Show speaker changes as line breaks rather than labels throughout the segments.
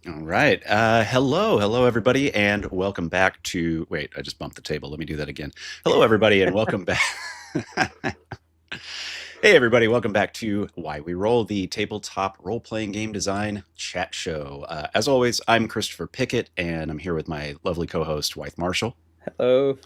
All right. Hello, everybody, and welcome back to. Wait, I just bumped the table. Let me do that again. Hello, everybody, and welcome back. Hey, everybody, welcome back to Why We Roll, the tabletop role playing game design chat show. As always, I'm Christopher Pickett, and I'm here with my lovely co host, Wythe Marschall.
Hello.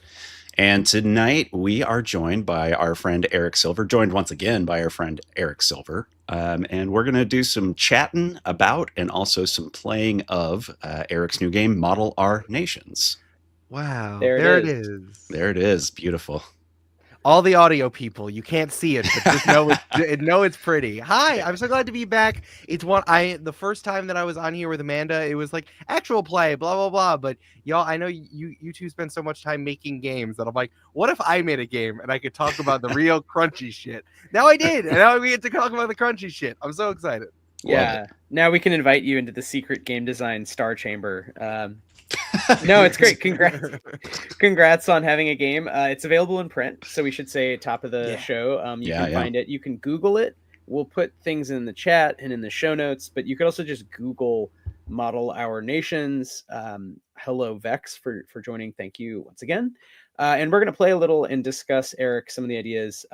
And tonight we are joined by our friend Eric Silver, joined once again by our friend Eric Silver. And we're going to do some chatting about and also some playing of Eric's new game, Model Our Nations.
Wow,
There it
there it
is.
is.
There it is. Beautiful.
All the audio people, you can't see it, but just know it's pretty. Hi, I'm so glad to be back. It's the first time that I was on here with Amanda, it was like actual play, blah blah blah. But y'all, I know you two spend so much time making games that I'm like, what if I made a game and I could talk about the real crunchy shit? Now I did, and now we get to talk about the crunchy shit. I'm so excited.
Yeah. Now we can invite you into the secret game design star chamber. No, it's great. Congrats on having a game. It's available in print, so we should say top of the show. You can find it. You can Google it. We'll put things in the chat and in the show notes, but you could also just Google Model Our Nations. Hello, Vex, for joining. Thank you once again. And we're going to play a little and discuss, Eric, some of the ideas.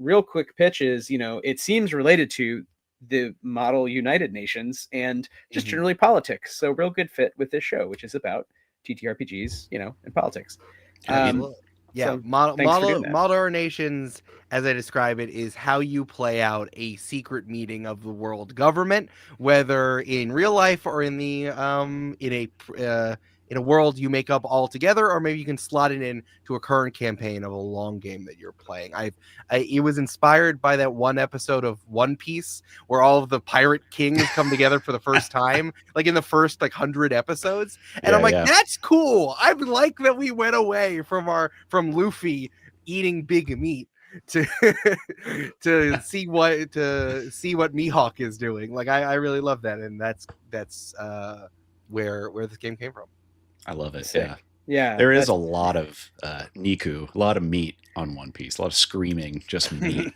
Real quick pitch is, it seems related to the Model United Nations and just generally politics. So real good fit with this show, which is about TTRPGs, and politics.
Yeah,
So
model our nations, as I describe it, is how you play out a secret meeting of the world government, whether in real life or in the in a world you make up all together, or maybe you can slot it in to a current campaign of a long game that you're playing. It was inspired by that one episode of One Piece where all of the pirate kings come together for the first time, like in the first 100 episodes. And I'm like, that's cool. I like that we went away from Luffy eating big meat to see what Mihawk is doing. Like I really love that, and that's where this game came from.
I love it.
Sick.
Yeah.
Yeah.
There is a lot of Niku, a lot of meat on One Piece, a lot of screaming, just meat.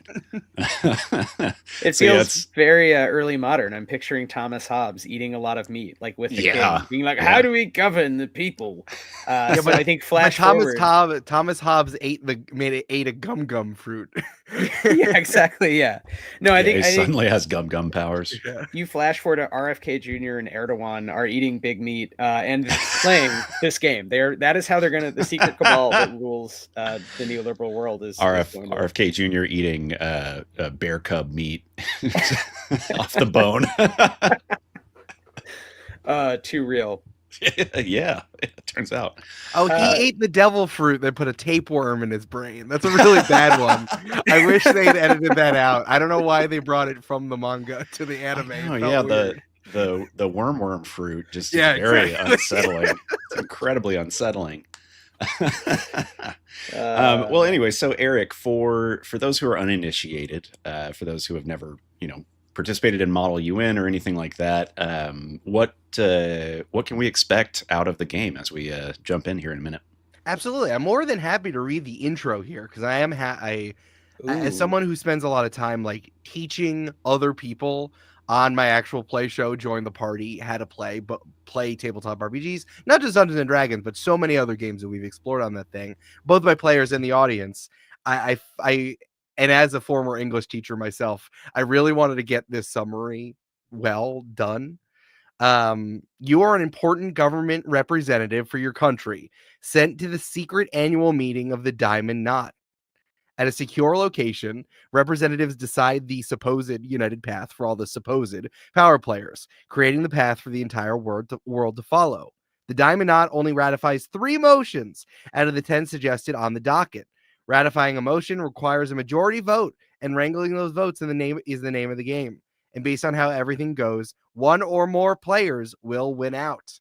It feels very early modern. I'm picturing Thomas Hobbes eating a lot with the king, being like, how do we govern the people? But I think
Thomas Hobbes ate a gum fruit.
Yeah, exactly. Yeah. No, I think
he suddenly has gum powers.
You flash forward to RFK Jr. and Erdogan are eating big meat and playing this game. That is how they're gonna. The secret cabal that rules the neoliberal world is
RFK Jr. eating bear cub meat off the bone.
Too real.
Yeah, it turns out.
Oh, he ate the devil fruit that put a tapeworm in his brain. That's a really bad one. I wish they'd edited that out. I don't know why they brought it from the manga to the anime.
Oh yeah, the worm fruit just very unsettling. It's incredibly unsettling. Well, anyway, so Eric, for those who are uninitiated, for those who have never, participated in Model UN or anything like that, what can we expect out of the game as we jump in here in a minute?
Absolutely, I'm more than happy to read the intro here because I am as someone who spends a lot of time teaching other people on my actual play show, Join the Party, how to play tabletop RPGs, not just Dungeons and Dragons, but so many other games that we've explored on that thing, both by players and the audience. And as a former English teacher myself, I really wanted to get this summary well done. You are an important government representative for your country, sent to the secret annual meeting of the Diamond Knot. At a secure location, representatives decide the supposed united path for all the supposed power players, creating the path for the entire world to follow. The Diamond Knot only ratifies 3 motions out of the 10 suggested on the docket. Ratifying a motion requires a majority vote, and wrangling those votes is the name of the game. And based on how everything goes, 1 or more players will win out.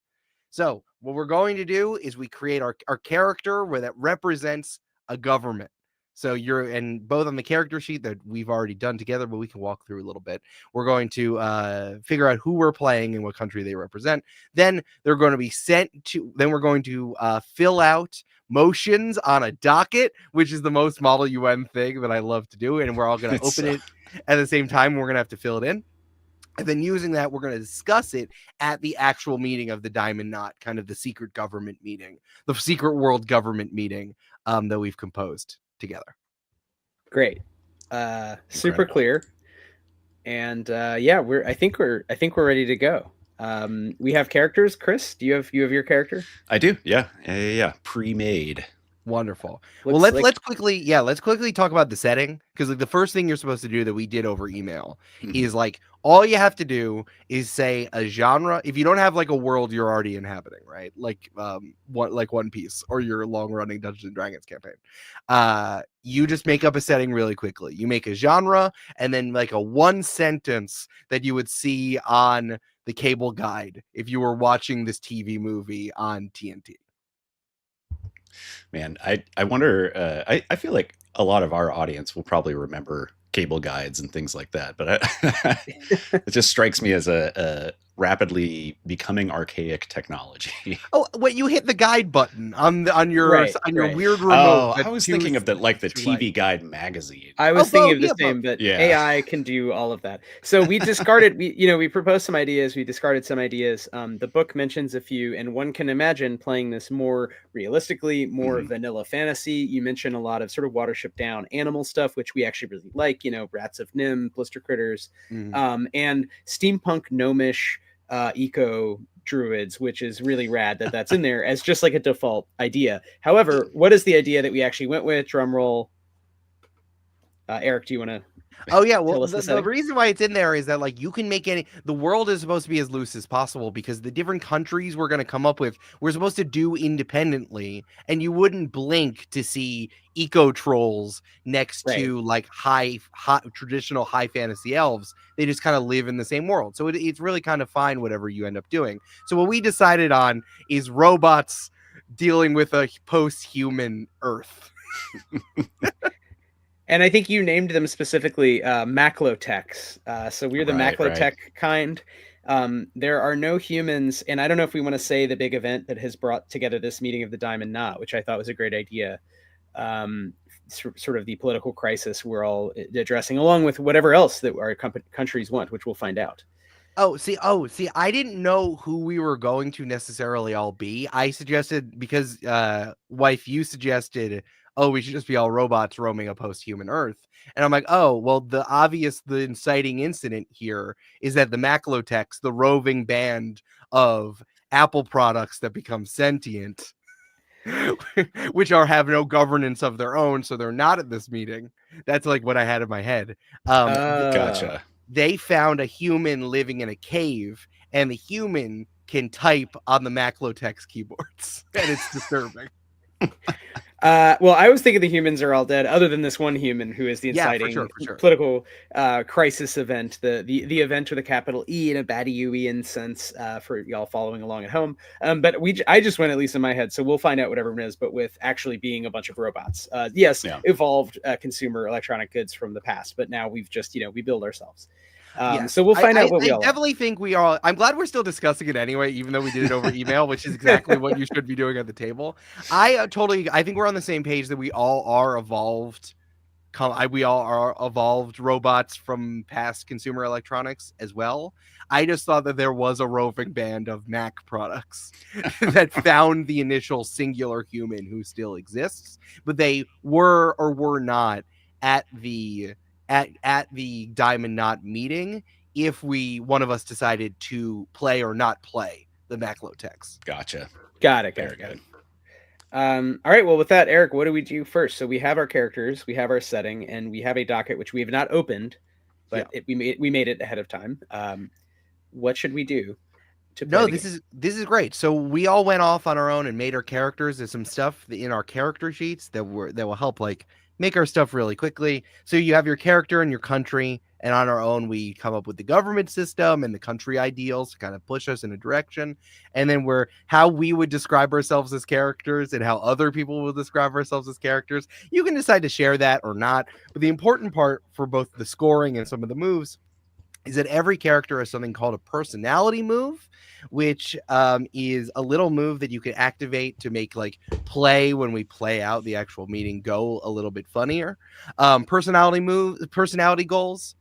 So what we're going to do is we create our character that represents a government. So and both on the character sheet that we've already done together, but we can walk through a little bit. We're going to figure out who we're playing and what country they represent. Then they're going to be sent to. Then we're going to fill out motions on a docket, which is the most Model UN thing that I love to do. And we're all going to open it at the same time. We're going to have to fill it in. And then using that, we're going to discuss it at the actual meeting of the Diamond Knot, kind of the secret government meeting, the secret world government meeting that we've composed together.
Great. Super clear. And yeah, I think we're ready to go. We have characters. Chris, do you have your character?
I do. Yeah. Pre-made.
Wonderful. Well, let's quickly talk about the setting, because like the first thing you're supposed to do that we did over email is like all you have to do is say a genre. If you don't have like a world you're already inhabiting, right? Like One Piece or your long-running Dungeons and Dragons campaign. You just make up a setting really quickly. You make a genre and then like a one sentence that you would see on the cable guide if you were watching this TV movie on TNT.
Man, I wonder. I feel like a lot of our audience will probably remember cable guides and things like that, but it just strikes me as a rapidly becoming archaic technology.
Oh, wait! You hit the guide button on your weird remote.
Oh, I was thinking of the TV Guide magazine.
I was thinking of the same, but AI can do all of that. So we discarded. We proposed some ideas. We discarded some ideas. The book mentions a few, and one can imagine playing this more realistically, more vanilla fantasy. You mentioned a lot of sort of Watership Down animal stuff, which we actually really like. Rats of Nim, blister critters, and steampunk gnomish eco druids, which is really rad that's in there as just like a default idea. However, what is the idea that we actually went with? Drum roll. Eric, do you want to?
Oh yeah, well the reason why it's in there is that like you can make the world is supposed to be as loose as possible, because the different countries we're going to come up with we're supposed to do independently, and you wouldn't blink to see eco trolls next to like traditional high fantasy elves. They just kind of live in the same world, so it's really kind of fine whatever you end up doing. So what we decided on is robots dealing with a post-human Earth.
And I think you named them specifically Maclotechs. So we're the Maclotech kind. There are no humans, and I don't know if we want to say the big event that has brought together this meeting of the Diamond Knot, which I thought was a great idea. Sort of the political crisis we're all addressing, along with whatever else that our countries want, which we'll find out.
Oh, see, I didn't know who we were going to necessarily all be. I suggested, because Wythe, you suggested, we should just be all robots roaming a post-human Earth. And I'm like, oh, well, the inciting incident here is that the Maclotechs, the roving band of Apple products that become sentient, which have no governance of their own, so they're not at this meeting. That's like what I had in my head.
Gotcha.
They found a human living in a cave, and the human can type on the Maclotechs keyboards, and it's disturbing.
Well, I was thinking the humans are all dead, other than this one human who is the inciting
for sure.
political crisis event, the event with a capital E in a Badiouian sense, for y'all following along at home. But I just went, at least in my head, so we'll find out what everyone is, but with actually being a bunch of robots. Evolved consumer electronic goods from the past, but now we've just, we build ourselves. So we'll find out what we all
definitely think we are. I'm glad we're still discussing it anyway, even though we did it over email, which is exactly what you should be doing at the table. I think we're on the same page that we all are evolved. We all are evolved robots from past consumer electronics as well. I just thought that there was a roving band of Mac products that found the initial singular human who still exists, but they were or were not at the Diamond Knot meeting if one of us decided to play or not play the Maclotechs.
Gotcha.
Got it. All right, well, with that, Eric, what do we do first? So we have our characters, we have our setting, and we have a docket which we have not opened, but we made it ahead of time. What should we do to play
this is great. So we all went off on our own and made our characters. There's some stuff in our character sheets that will help like make our stuff really quickly. So you have your character and your country, and on our own we come up with the government system and the country ideals to kind of push us in a direction, and then how we would describe ourselves as characters and how other people will describe ourselves as characters. You can decide to share that or not, but the important part for both the scoring and some of the moves is that every character has something called a personality move, which is a little move that you can activate to make like play when we play out the actual meeting go a little bit funnier. Personality goals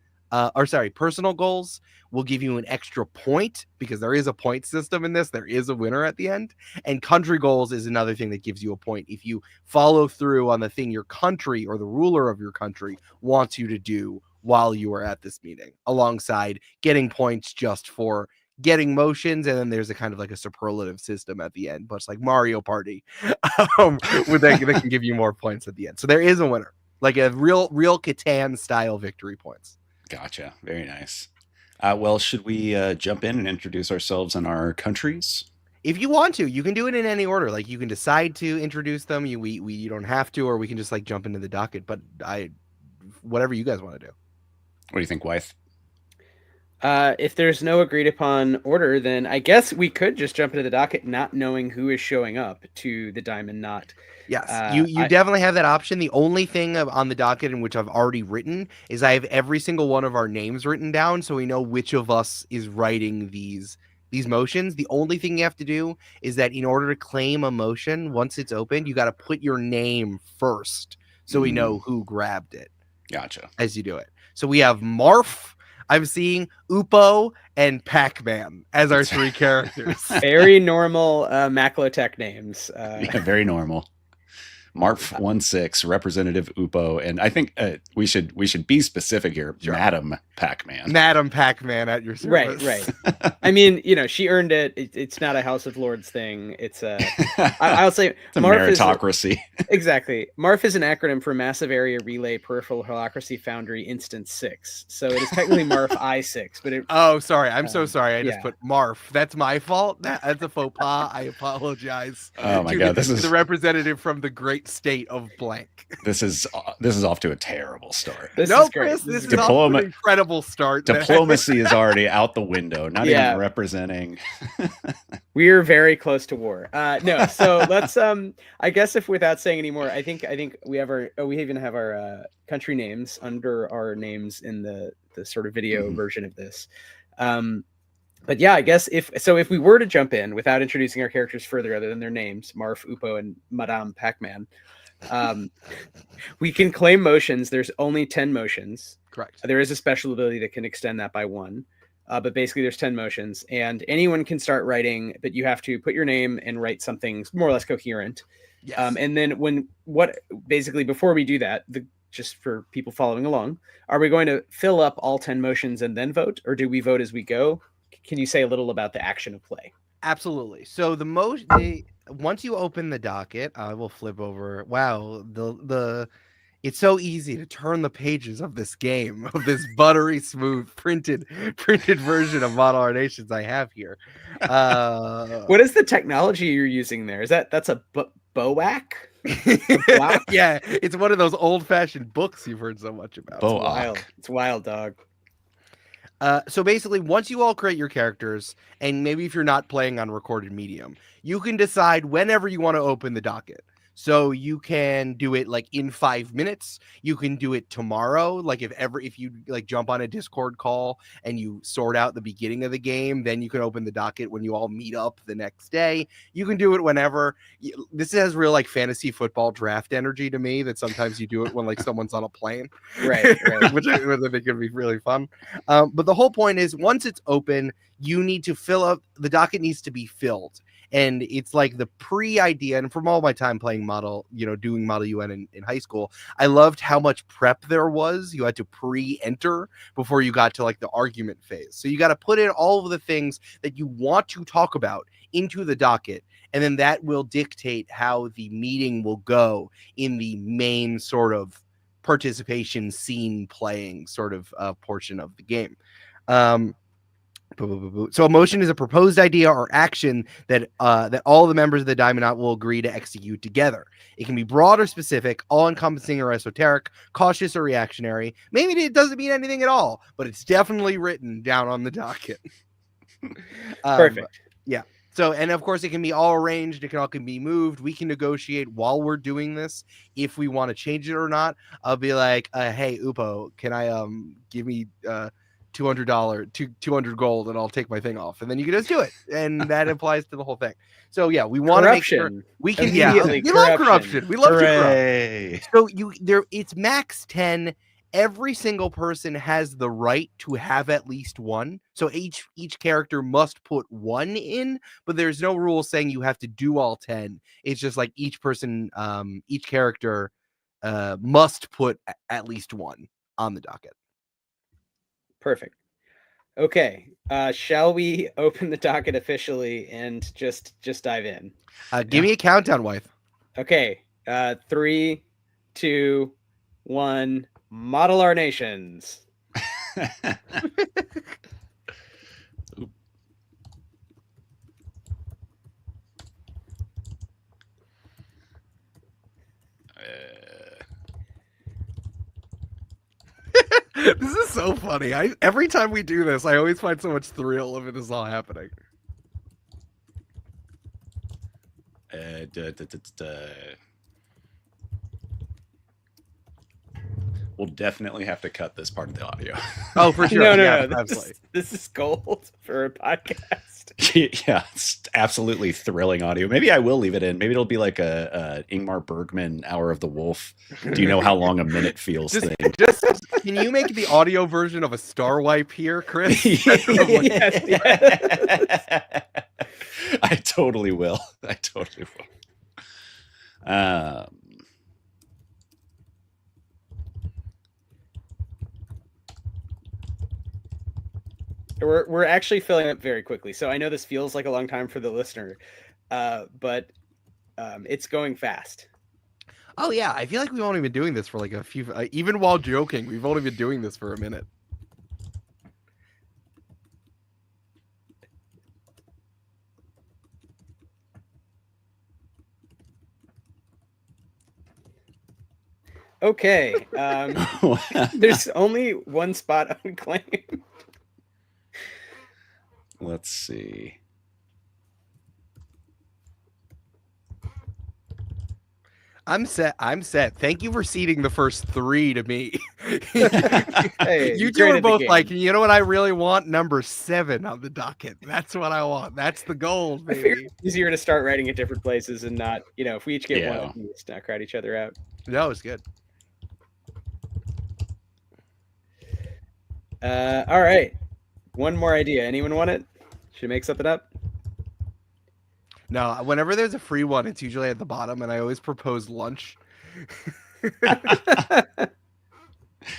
personal goals will give you an extra point because there is a point system in this. There is a winner at the end. And country goals is another thing that gives you a point if you follow through on the thing your country or the ruler of your country wants you to do while you are at this meeting, alongside getting points just for getting motions. And then there's a kind of like a superlative system at the end, much like Mario Party, that can give you more points at the end. So there is a winner, like a real Catan style victory points.
Gotcha. Very nice. Well, should we jump in and introduce ourselves and our countries?
If you want to, you can do it in any order. Like you can decide to introduce them. You don't have to, or we can just like jump into the docket. But whatever you guys want to do.
What do you think, Wythe?
If there's no agreed upon order, then I guess we could just jump into the docket, not knowing who is showing up to the Diamond Knot.
Yes, you definitely have that option. The only thing on the docket in which I've already written is I have every single one of our names written down, so we know which of us is writing these motions. The only thing you have to do is that in order to claim a motion, once it's opened, you got to put your name first, so we know who grabbed it.
Gotcha.
As you do it. So we have Marf, I'm seeing Upo, and Pac-Man as our three characters.
Very normal Maclotech names.
Yeah, very normal. Marf16, Representative Upo, and I think we should be specific here. Sure. Madam Pac-Man.
Madam Pac-Man at your service.
Right. I mean, you know, she earned it. It's not a House of Lords thing. It's a. I'll say
it's a meritocracy.
Exactly. MARF is an acronym for Massive Area Relay Peripheral Holacracy Foundry Instance 6. So it is technically MARF I6, but it.
Oh, sorry. I'm so sorry. I just put MARF. That's my fault. That's a faux pas. I apologize.
Oh my God! This is
the representative from the great state of blank.
This is off to a terrible start.
Chris, this is off to an incredible start.
Diplomacy is already out the window. Not even representing.
We're very close to war. No, so let's. I guess if without saying any more, I think we have we even have our country names under our names in the sort of video version of this. But yeah, I guess if we were to jump in without introducing our characters further, other than their names, Marf, Upo, and Madame Pac-Man, we can claim motions. There's only 10 motions.
Correct.
There is a special ability that can extend that by 1. But basically there's 10 motions, and anyone can start writing, but you have to put your name and write something more or less coherent.
Yes.
And then basically before we do that, just for people following along, are we going to fill up all 10 motions and then vote, or do we vote as we go? Can you say a little about the action of play?
Absolutely. So once you open the docket, I will flip over. Wow, it's so easy to turn the pages of this game, of this buttery smooth printed version of Model Our Nations I have here.
What is the technology you're using there? That's a BOAC?
Wow. Yeah, it's one of those old-fashioned books you've heard so much about.
It's wild, dog.
So basically, once you all create your characters, and maybe if you're not playing on recorded medium, you can decide whenever you want to open the docket. So you can do it like in 5 minutes. You can do it tomorrow. Like if you like jump on a Discord call and you sort out the beginning of the game, then you can open the docket when you all meet up the next day. You can do it whenever. This has real like fantasy football draft energy to me, that sometimes you do it when like someone's on a plane.
Right.
which I think could be really fun. But the whole point is, once it's open, you need to fill up, the docket needs to be filled. And it's like the pre-idea, and from all my time playing doing Model UN in high school, I loved how much prep there was. You had to pre-enter before you got to like the argument phase. So you got to put in all of the things that you want to talk about into the docket, and then that will dictate how the meeting will go in the main sort of participation scene playing sort of portion of the game. So a motion is a proposed idea or action that all the members of the Diamond Knot will agree to execute together. It can be broad or specific, all-encompassing or esoteric, cautious or reactionary. Maybe it doesn't mean anything at all, but it's definitely written down on the docket.
Perfect.
Yeah. So, and of course, it can be all arranged. It can be moved. We can negotiate while we're doing this if we want to change it or not. I'll be like, hey, Upo, can I give me $200 gold, and I'll take my thing off, and then you can just do it, and that applies to the whole thing. So yeah, we want to make sure we can. Yeah, we love corruption. We love corruption. So it's max 10, every single person has the right to have at least one. So each character must put one in, but there's no rule saying you have to do all 10. It's just like each person, each character must put at least one on the docket.
Perfect. Okay. Shall we open the docket officially and just dive in?
Give me a countdown, Wythe.
Okay. 3, 2, 1. Model our nations.
This is so funny. Every time we do this, I always find so much thrill of it is all happening.
We'll definitely have to cut this part of the audio.
Oh, for sure.
No.
Absolutely.
This is gold for a podcast.
Yeah, it's absolutely thrilling audio. Maybe I will leave it in. Maybe it'll be like a Ingmar Bergman Hour of the Wolf. Do you know how long a minute feels thing?
Can you make the audio version of a star wipe here, Chris?
Yes.
I totally will.
We're actually filling up very quickly, so I know this feels like a long time for the listener, but it's going fast.
Oh yeah, I feel like we've only been doing this for like a few. Even while joking, we've only been doing this for a minute.
Okay, there's only one spot unclaimed.
Let's see.
I'm set. Thank you for seeding the first 3 to me.
Hey,
you two are both like, you know what I really want? Number 7 on the docket. That's what I want. That's the goal, baby.
I figured it's easier to start writing at different places and not, if we each get one, we just not crowd each other out.
No, it's good.
All right. One more idea. Anyone want it? Should I make something up?
No, whenever there's a free one, it's usually at the bottom, and I always propose lunch.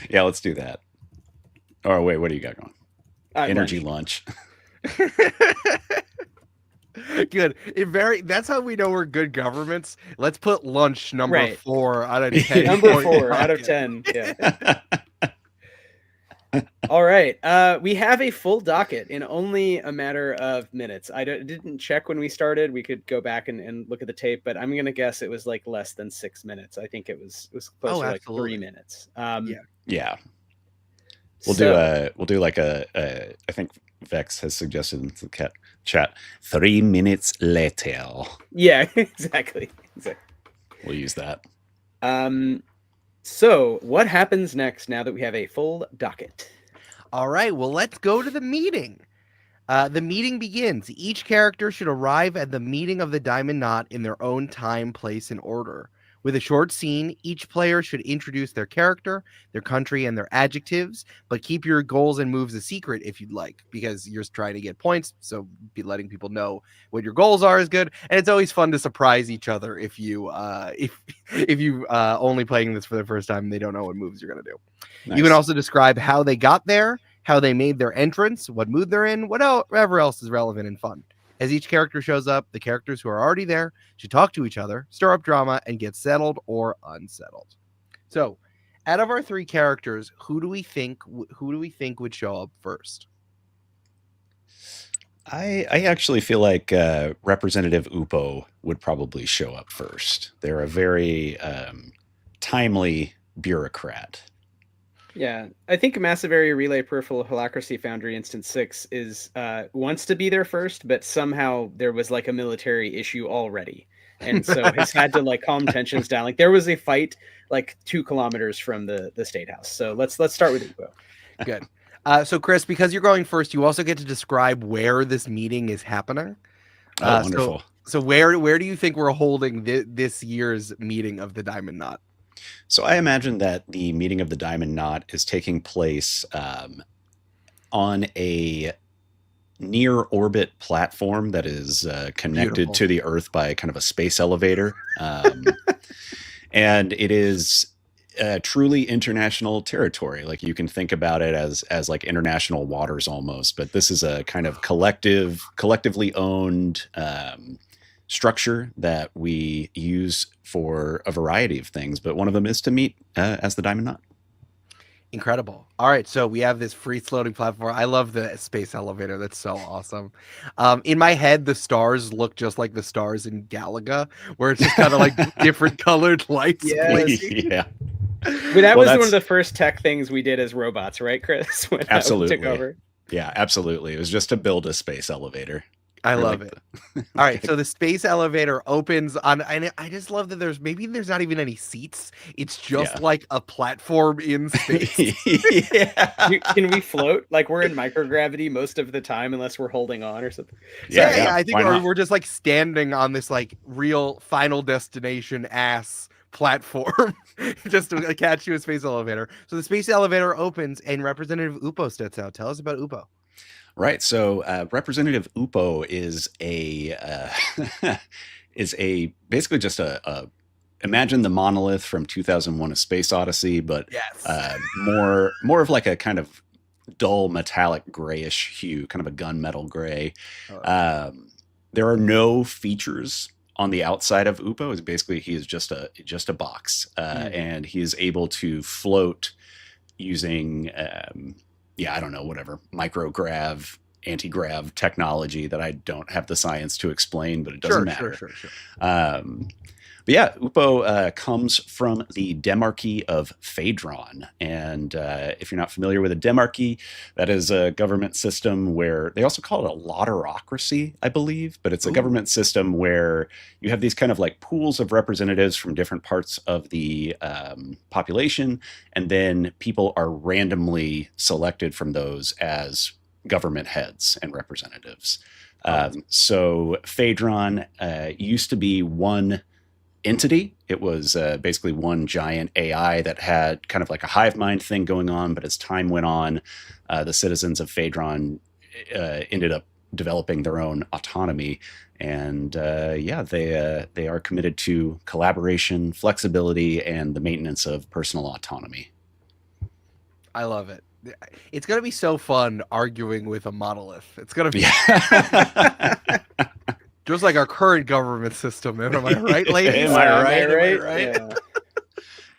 Yeah, let's do that. Oh, wait, what do you got going? Energy lunch.
Good. That's how we know we're good governments. Let's put lunch number 4 out of 10.
Number 4 out of 10. Yeah. All right. We have a full docket in only a matter of minutes. I didn't check when we started. We could go back and look at the tape, but I'm going to guess it was like less than 6 minutes. I think it was closer to like 3 minutes.
Yeah. We'll do like I think Vex has suggested in the chat 3 minutes later.
Yeah, exactly.
We'll use that.
So what happens next now that we have a full docket?
All right, well, let's go to the meeting. The meeting begins. Each character should arrive at the meeting of the Diamond Knot in their own time, place, and order. With a short scene, each player should introduce their character, their country, and their adjectives, but keep your goals and moves a secret if you'd like, because you're trying to get points, so be letting people know what your goals are is good. And it's always fun to surprise each other if you only playing this for the first time and they don't know what moves you're going to do. Nice. You can also describe how they got there, how they made their entrance, what mood they're in, whatever else is relevant and fun. As each character shows up, the characters who are already there should talk to each other, stir up drama, and get settled or unsettled. So, out of our 3 characters, who do we think would show up first?
I actually feel like Representative Upo would probably show up first. They're a very timely bureaucrat.
Yeah, I think Massive Area Relay Peripheral Holacracy Foundry Instance 6 wants to be there first, but somehow there was like a military issue already. And so has had to like calm tensions down. Like there was a fight like 2 kilometers from the State House. So let's start with Upo.
Good. So Chris, because you're going first, you also get to describe where this meeting is happening.
Wonderful.
So where do you think we're holding this year's meeting of the Diamond Knot?
So I imagine that the meeting of the Diamond Knot is taking place on a near orbit platform that is connected
Beautiful.
to the Earth by kind of a space elevator. And it is truly international territory. Like you can think about it as like international waters almost, but this is a kind of collectively owned structure that we use for a variety of things. But one of them is to meet as the Diamond Knot.
Incredible. All right, so we have this free floating platform. I love the space elevator. That's so awesome. In my head, the stars look just like the stars in Galaga, where it's just kind of like different colored lights.
Yes.
Yeah.
But that was one of the first tech things we did as robots, right, Chris? When
Absolutely.
took over.
Yeah, absolutely. It was just to build a space elevator.
I love it. All right, so the space elevator opens on, and I just love that there's not even any seats. It's just like a platform in space.
Can we float? Like we're in microgravity most of the time, unless we're holding on or something.
Yeah, I think we're just like standing on this like real Final Destination ass platform just to catch you a space elevator. So the space elevator opens and Representative Upo steps out. Tell us about Upo.
Right. So Representative Upo is basically just a imagine the monolith from 2001: A Space Odyssey, but more of like a kind of dull metallic grayish hue, kind of a gunmetal gray. There are no features on the outside of Upo. Is basically he is just a box, and he is able to float using I don't know, whatever micrograv, anti-grav technology that I don't have the science to explain, but it doesn't matter.
Sure.
But yeah, Upo comes from the demarchy of Phaedron. And if you're not familiar with a demarchy, that is a government system where they also call it a lotterocracy, I believe. But it's a government system where you have these kind of like pools of representatives from different parts of the population. And then people are randomly selected from those as government heads and representatives. So Phaedron used to be one entity. It was basically one giant AI that had kind of like a hive mind thing going on. But as time went on, the citizens of Phaedron ended up developing their own autonomy. And they are committed to collaboration, flexibility, and the maintenance of personal autonomy.
I love it. It's going to be so fun arguing with a monolith. It's going to be just like our current government system. Am I right, ladies?
Am I right? Yeah.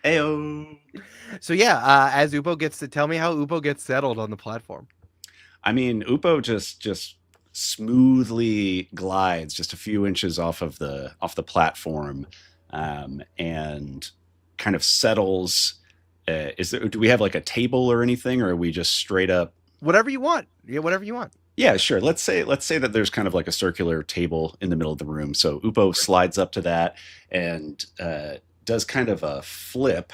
Ayo.
So as Upo gets to tell me how Upo gets settled on the platform.
I mean, Upo just smoothly glides just a few inches off the platform, and kind of settles. Do we have like a table or anything, or are we just straight up?
Whatever you want. Yeah, whatever you want.
Yeah, sure. Let's say that there's kind of like a circular table in the middle of the room. So Upo slides up to that and does kind of a flip.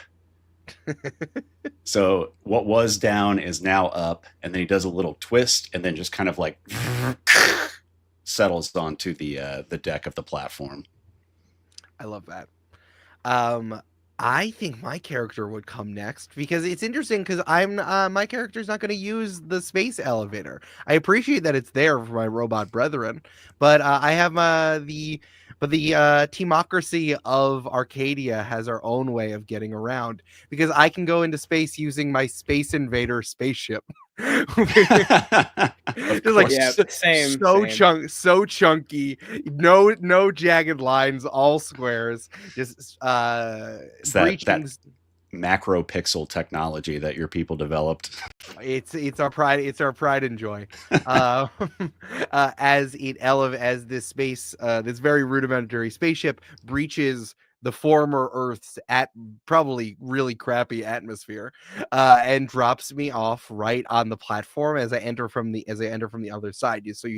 So what was down is now up, and then he does a little twist, and then just kind of like settles onto the deck of the platform.
I love that. I think my character would come next because it's interesting because my character's not going to use the space elevator. I appreciate that it's there for my robot brethren, but I have the teamocracy of Arcadia has our own way of getting around because I can go into space using my Space Invader spaceship.
Same.
So chunky, no jagged lines, all squares. Just
it's that macro pixel technology that your people developed.
It's our pride. It's our pride and joy. As this space, this very rudimentary spaceship breaches the former Earth's probably really crappy atmosphere, and drops me off right on the platform as I enter from the other side. So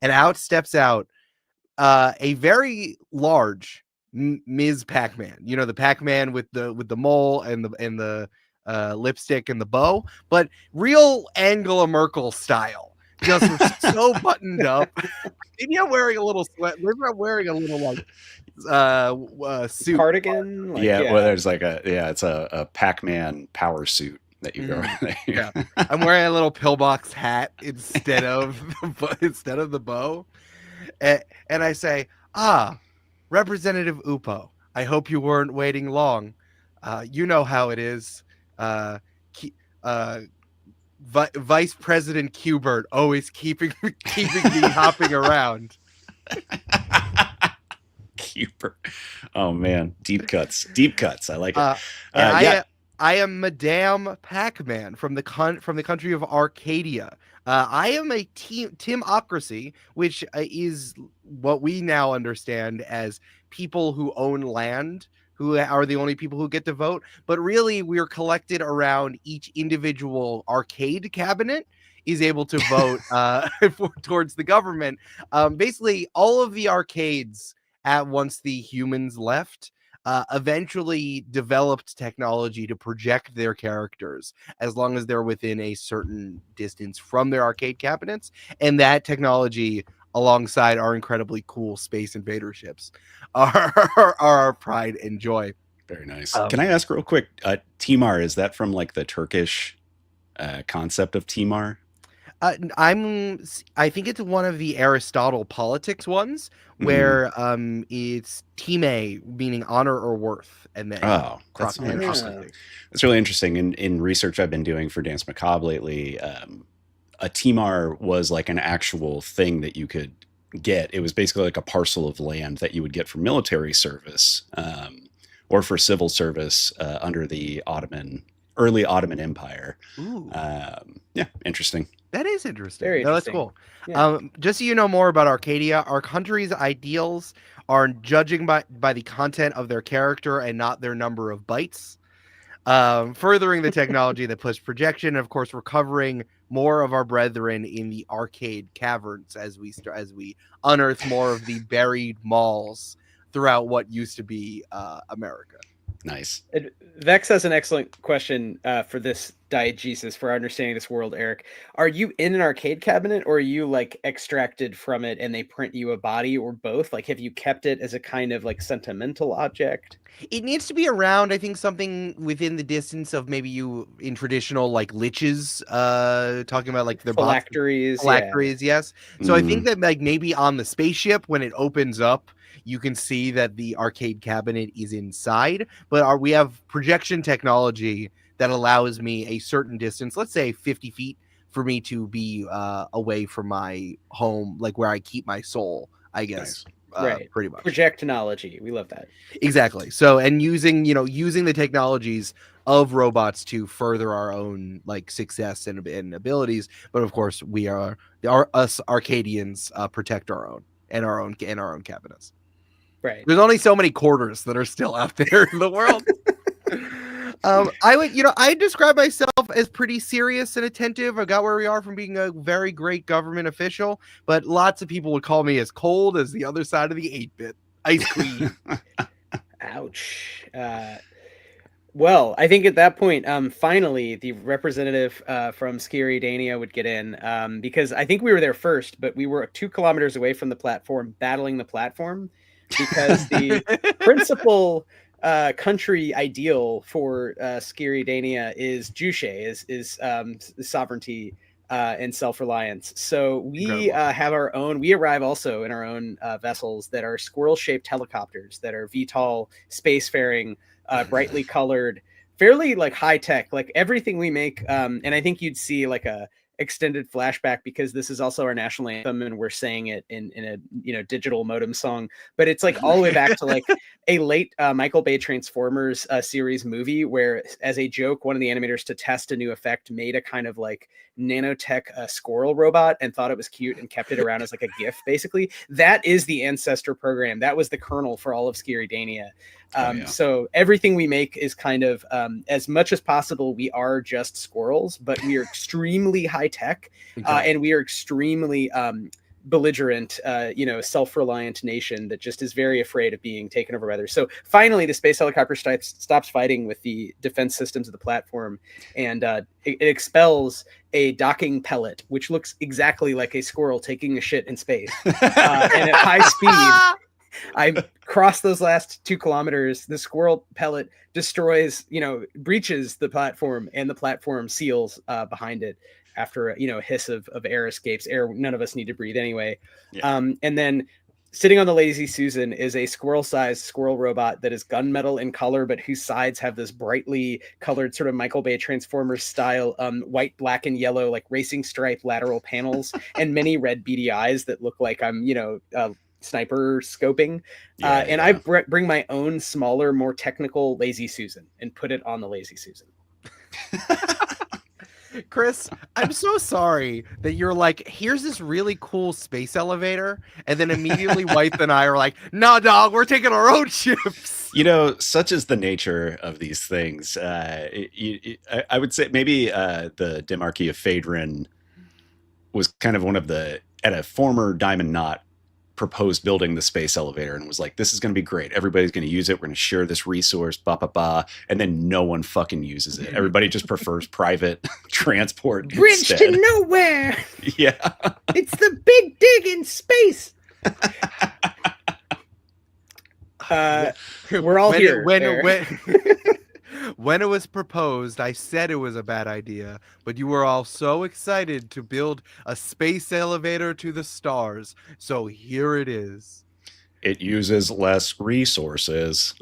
and out steps out a very large Ms. Pac-Man. You know, the Pac-Man with the mole and the lipstick and the bow, but real Angela Merkel style. just so buttoned up. Maybe I'm wearing a little sweat. Maybe I'm wearing a little like suit.
Cardigan. Like,
yeah, well, there's like it's a Pac-Man power suit that you go.
Yeah, I'm wearing a little pillbox hat instead of the bow, and I say, Representative Upo, I hope you weren't waiting long. You know how it is. Vice President Qbert always keeping me hopping around.
Qbert. Oh man, deep cuts. I like it.
I am Madame Pac-Man from the country of Arcadia. I am a timocracy, which is what we now understand as people who own land, who are the only people who get to vote. But really, we're collected around each individual arcade cabinet is able to vote towards the government. Basically, all of the arcades once the humans left eventually developed technology to project their characters as long as they're within a certain distance from their arcade cabinets. And that technology, alongside our incredibly cool Space Invader ships, are our pride and joy.
Very nice. Can I ask real quick, Timar, is that from like the Turkish concept of Timar?
I think it's one of the Aristotle politics ones where it's time, meaning honor or worth, and then
that's interesting. That's really interesting. In research I've been doing for Danse Macabre lately, a Timar was like an actual thing that you could get. It was basically like a parcel of land that you would get for military service or for civil service under the early Ottoman Empire. Interesting.
That is interesting.
Very interesting.
That's cool.
Yeah.
Just so you know more about Arcadia, our country's ideals are judging by the content of their character and not their number of bytes. Furthering the technology that puts projection, and of course, recovering more of our brethren in the arcade caverns as we unearth more of the buried malls throughout what used to be America.
Nice.
Vex has an excellent question for this diegesis, for our understanding this world, Eric. Are you in an arcade cabinet, or are you like extracted from it and they print you a body, or both? Like, have you kept it as a kind of like sentimental object?
It needs to be around, I think, something within the distance of maybe you in traditional like liches, talking about like their
phylacteries.
Yes. So I think that like maybe on the spaceship when it opens up, you can see that the arcade cabinet is inside, but we have projection technology that allows me a certain distance, let's say 50 feet, for me to be away from my home, like where I keep my soul, I guess.
Nice. Right.
Pretty much.
Projectinology. We love that.
Exactly. So, and using the technologies of robots to further our own like success and abilities. But of course, us Arcadians protect our own and our own cabinets.
Right.
There's only so many quarters that are still out there in the world. I describe myself as pretty serious and attentive. I got where we are from being a very great government official, but lots of people would call me as cold as the other side of the 8-bit ice queen.
Ouch. Well, I think at that point, finally, the representative from Scary Dania would get in because I think we were there first, but we were 2 kilometers away from the platform, battling the platform, because the principal country ideal for Scary Dania is Juche, is sovereignty and self-reliance. So we have our own. We arrive also in our own vessels that are squirrel-shaped helicopters that are VTOL, spacefaring, brightly colored, fairly like high tech, like everything we make. And I think you'd see like a extended flashback because this is also our national anthem and we're saying it in a digital modem song, but it's like all the way back to like a late Michael Bay Transformers series movie where, as a joke, one of the animators, to test a new effect, made a kind of like nanotech squirrel robot and thought it was cute and kept it around as like a GIF. Basically, that is the ancestor program. That was the kernel for all of Scary Dania. So everything we make is kind of, as much as possible, we are just squirrels, but we are extremely high tech and we are extremely belligerent, self-reliant nation that just is very afraid of being taken over by others. So finally, the space helicopter stops fighting with the defense systems of the platform, and it expels a docking pellet, which looks exactly like a squirrel taking a shit in space. And at high speed, I cross those last 2 kilometers. The squirrel pellet destroys, breaches the platform, and the platform seals behind it after a hiss of air escapes, air none of us need to breathe anyway. Yeah. And then sitting on the Lazy Susan is a squirrel-sized squirrel robot that is gunmetal in color, but whose sides have this brightly colored sort of Michael Bay Transformers style white, black, and yellow like racing stripe lateral panels and many red beady eyes that look like I'm sniper scoping. I bring my own smaller, more technical Lazy Susan and put it on the Lazy Susan.
Chris, I'm so sorry that you're like, here's this really cool space elevator, and then immediately Wythe and I are like, no, dog, we're taking our own ships.
Such is the nature of these things. I would say maybe the Demarchy of Phaedron was kind of one of at a former Diamond Knot proposed building the space elevator and was like, this is going to be great. Everybody's going to use it. We're going to share this resource, and then no one fucking uses it. Everybody just prefers private transport
Bridge
instead.
to nowhere.
Yeah.
It's the big dig in space. We're all here.
When it was proposed, I said it was a bad idea, but you were all so excited to build a space elevator to the stars. So here it is.
It uses less resources.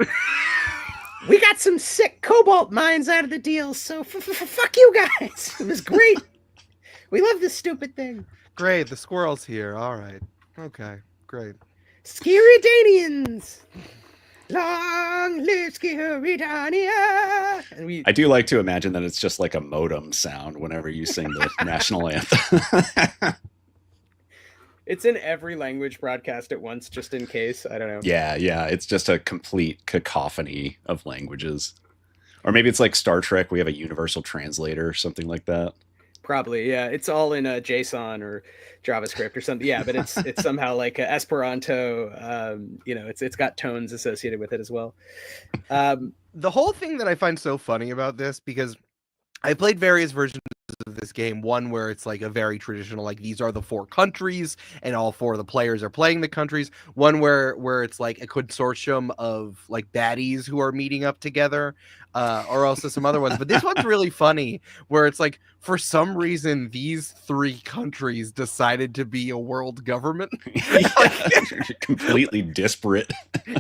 We got some sick cobalt mines out of the deal, so fuck you guys. It was great. We love this stupid thing.
Great, the squirrel's here. All right. Okay, great.
Sciridanians. Long live Sciridania!
I do like to imagine that it's just like a modem sound whenever you sing the national anthem.
It's in every language broadcast at once, just in case. I don't know.
Yeah. It's just a complete cacophony of languages. Or maybe it's like Star Trek. We have a universal translator or something like that.
Probably, yeah. It's all in JSON or JavaScript or something. Yeah, but it's somehow like Esperanto. It's got tones associated with it as well.
The whole thing that I find so funny about this, because I played various versions of this game, one where it's like a very traditional, like these are the 4 countries and all 4 of the players are playing the countries, one where it's like a consortium of like baddies who are meeting up together, or also some other ones, but this one's really funny where it's like for some reason these 3 countries decided to be a world government.
Completely disparate.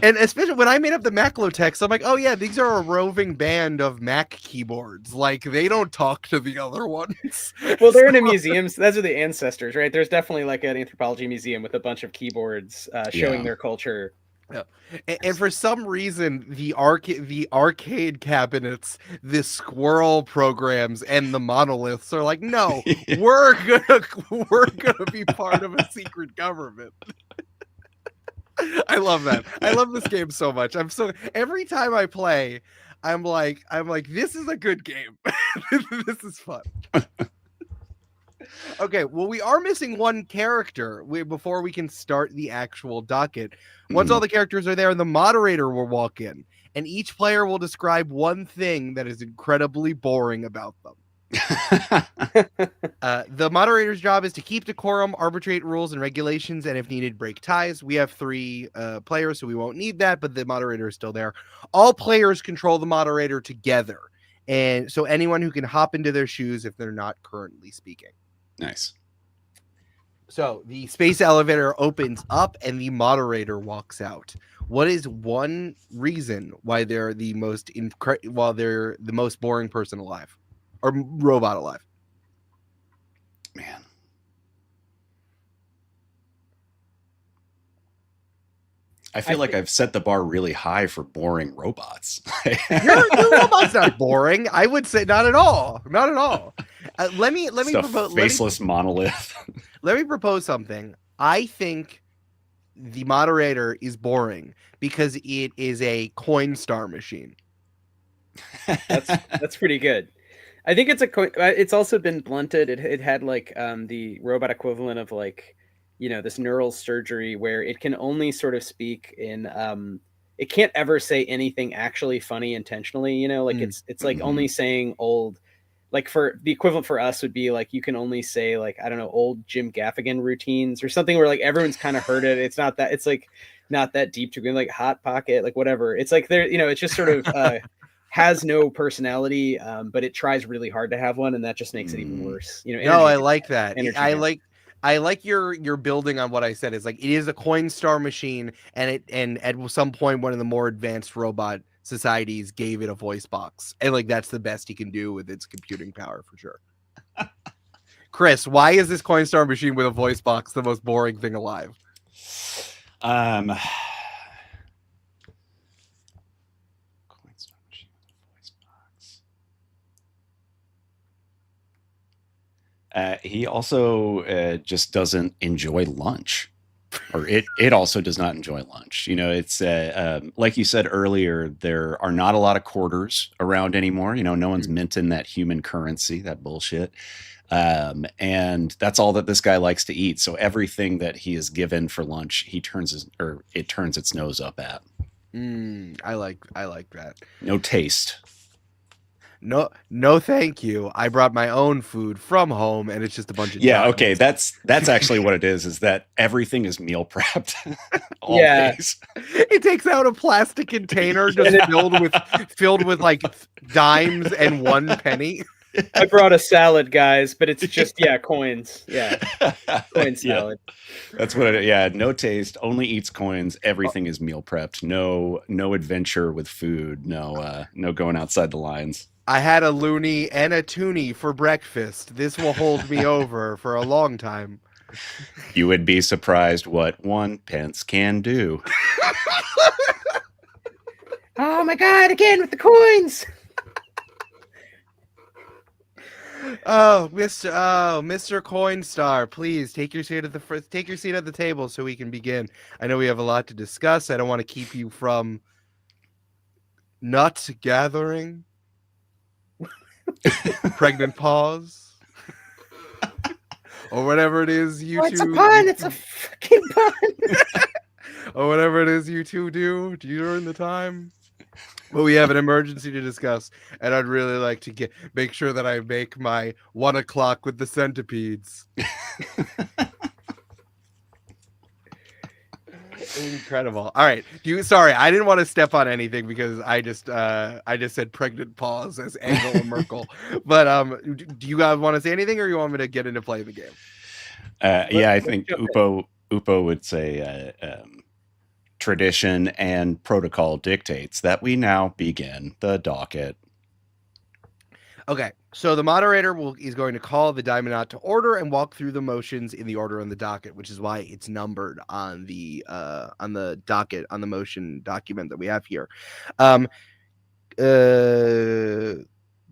And especially when I made up the Maclotext, I'm like, oh yeah, these are a roving band of Mac keyboards. Like they don't talk to the other ones.
Well, they're in a museum. So those are the ancestors, right? There's definitely like an anthropology museum with a bunch of keyboards showing their culture.
Yeah. And for some reason, the arcade cabinets, the squirrel programs, and the monoliths are like, no, we're gonna be part of a secret government. I love that. I love this game so much. Every time I play, I'm like, this is a good game. This is fun. Okay, well, we are missing one character before we can start the actual docket. Once all the characters are there, the moderator will walk in, and each player will describe one thing that is incredibly boring about them. The moderator's job is to keep decorum, arbitrate rules and regulations, and if needed, break ties. We have 3 players, so we won't need that, but the moderator is still there. All players control the moderator together, and so anyone who can hop into their shoes if they're not currently speaking.
Nice.
So the space elevator opens up and the moderator walks out. What is one reason why they're the most boring person alive, or robot alive?
Man, I feel like I've set the bar really high for boring robots.
Your robot's not boring. I would say not at all. Not at all. Let me propose.
Faceless monolith.
Let me propose something. I think the moderator is boring because it is a coin star machine.
That's pretty good. I think it's also been blunted. It had like the robot equivalent of like this neural surgery where it can only sort of speak in it can't ever say anything actually funny intentionally, like it's like only saying old, like for the equivalent for us would be like you can only say like, I don't know, old Jim Gaffigan routines or something where like everyone's kind of heard it. It's not that, it's like not that deep to go, like Hot Pocket, like whatever. It's like there, it's just sort of has no personality, but it tries really hard to have one, and that just makes it even worse.
No, I like that.
Energy
I like your building on what I said. Is like it is a Coinstar machine, and at some point one of the more advanced robot societies gave it a voice box, and like that's the best he can do with its computing power for sure. Chris, why is this Coinstar machine with a voice box the most boring thing alive?
He also just doesn't enjoy lunch, or it also does not enjoy lunch. It's like you said earlier, there are not a lot of quarters around anymore. No one's minting that human currency, that bullshit. And that's all that this guy likes to eat. So everything that he is given for lunch, it turns its nose up at.
I like that.
No taste.
No, thank you. I brought my own food from home, and it's just a bunch of
okay. That's actually what it is that everything is meal prepped. All days.
It takes out a plastic container just filled with like dimes and 1 penny.
I brought a salad, guys, but it's just coins. Coin salad.
That's what it is. Yeah, no taste, only eats coins. Everything is meal prepped. No adventure with food. No going outside the lines.
I had a loony and a toonie for breakfast. This will hold me over for a long time.
You would be surprised what 1 pence can do.
Oh my God, again with the coins.
Mr. Coinstar, please take your seat at the table so we can begin. I know we have a lot to discuss. I don't want to keep you from nut gathering. Pregnant pause. Or whatever it is you two.
It's a pun. It's a fucking pun.
Or whatever it is you two do during the time. But we have an emergency to discuss, and I'd really like to make sure that I make my 1 o'clock with the centipedes. Incredible. All right. Sorry, I didn't want to step on anything because I just said pregnant pause as Angela Merkel. But do you guys want to say anything, or you want me to get into playing the game?
I think Upo would say tradition and protocol dictates that we now begin the docket.
Okay, so the moderator is going to call the Daimonaut to order and walk through the motions in the order on the docket, which is why it's numbered on the docket, on the motion document that we have here.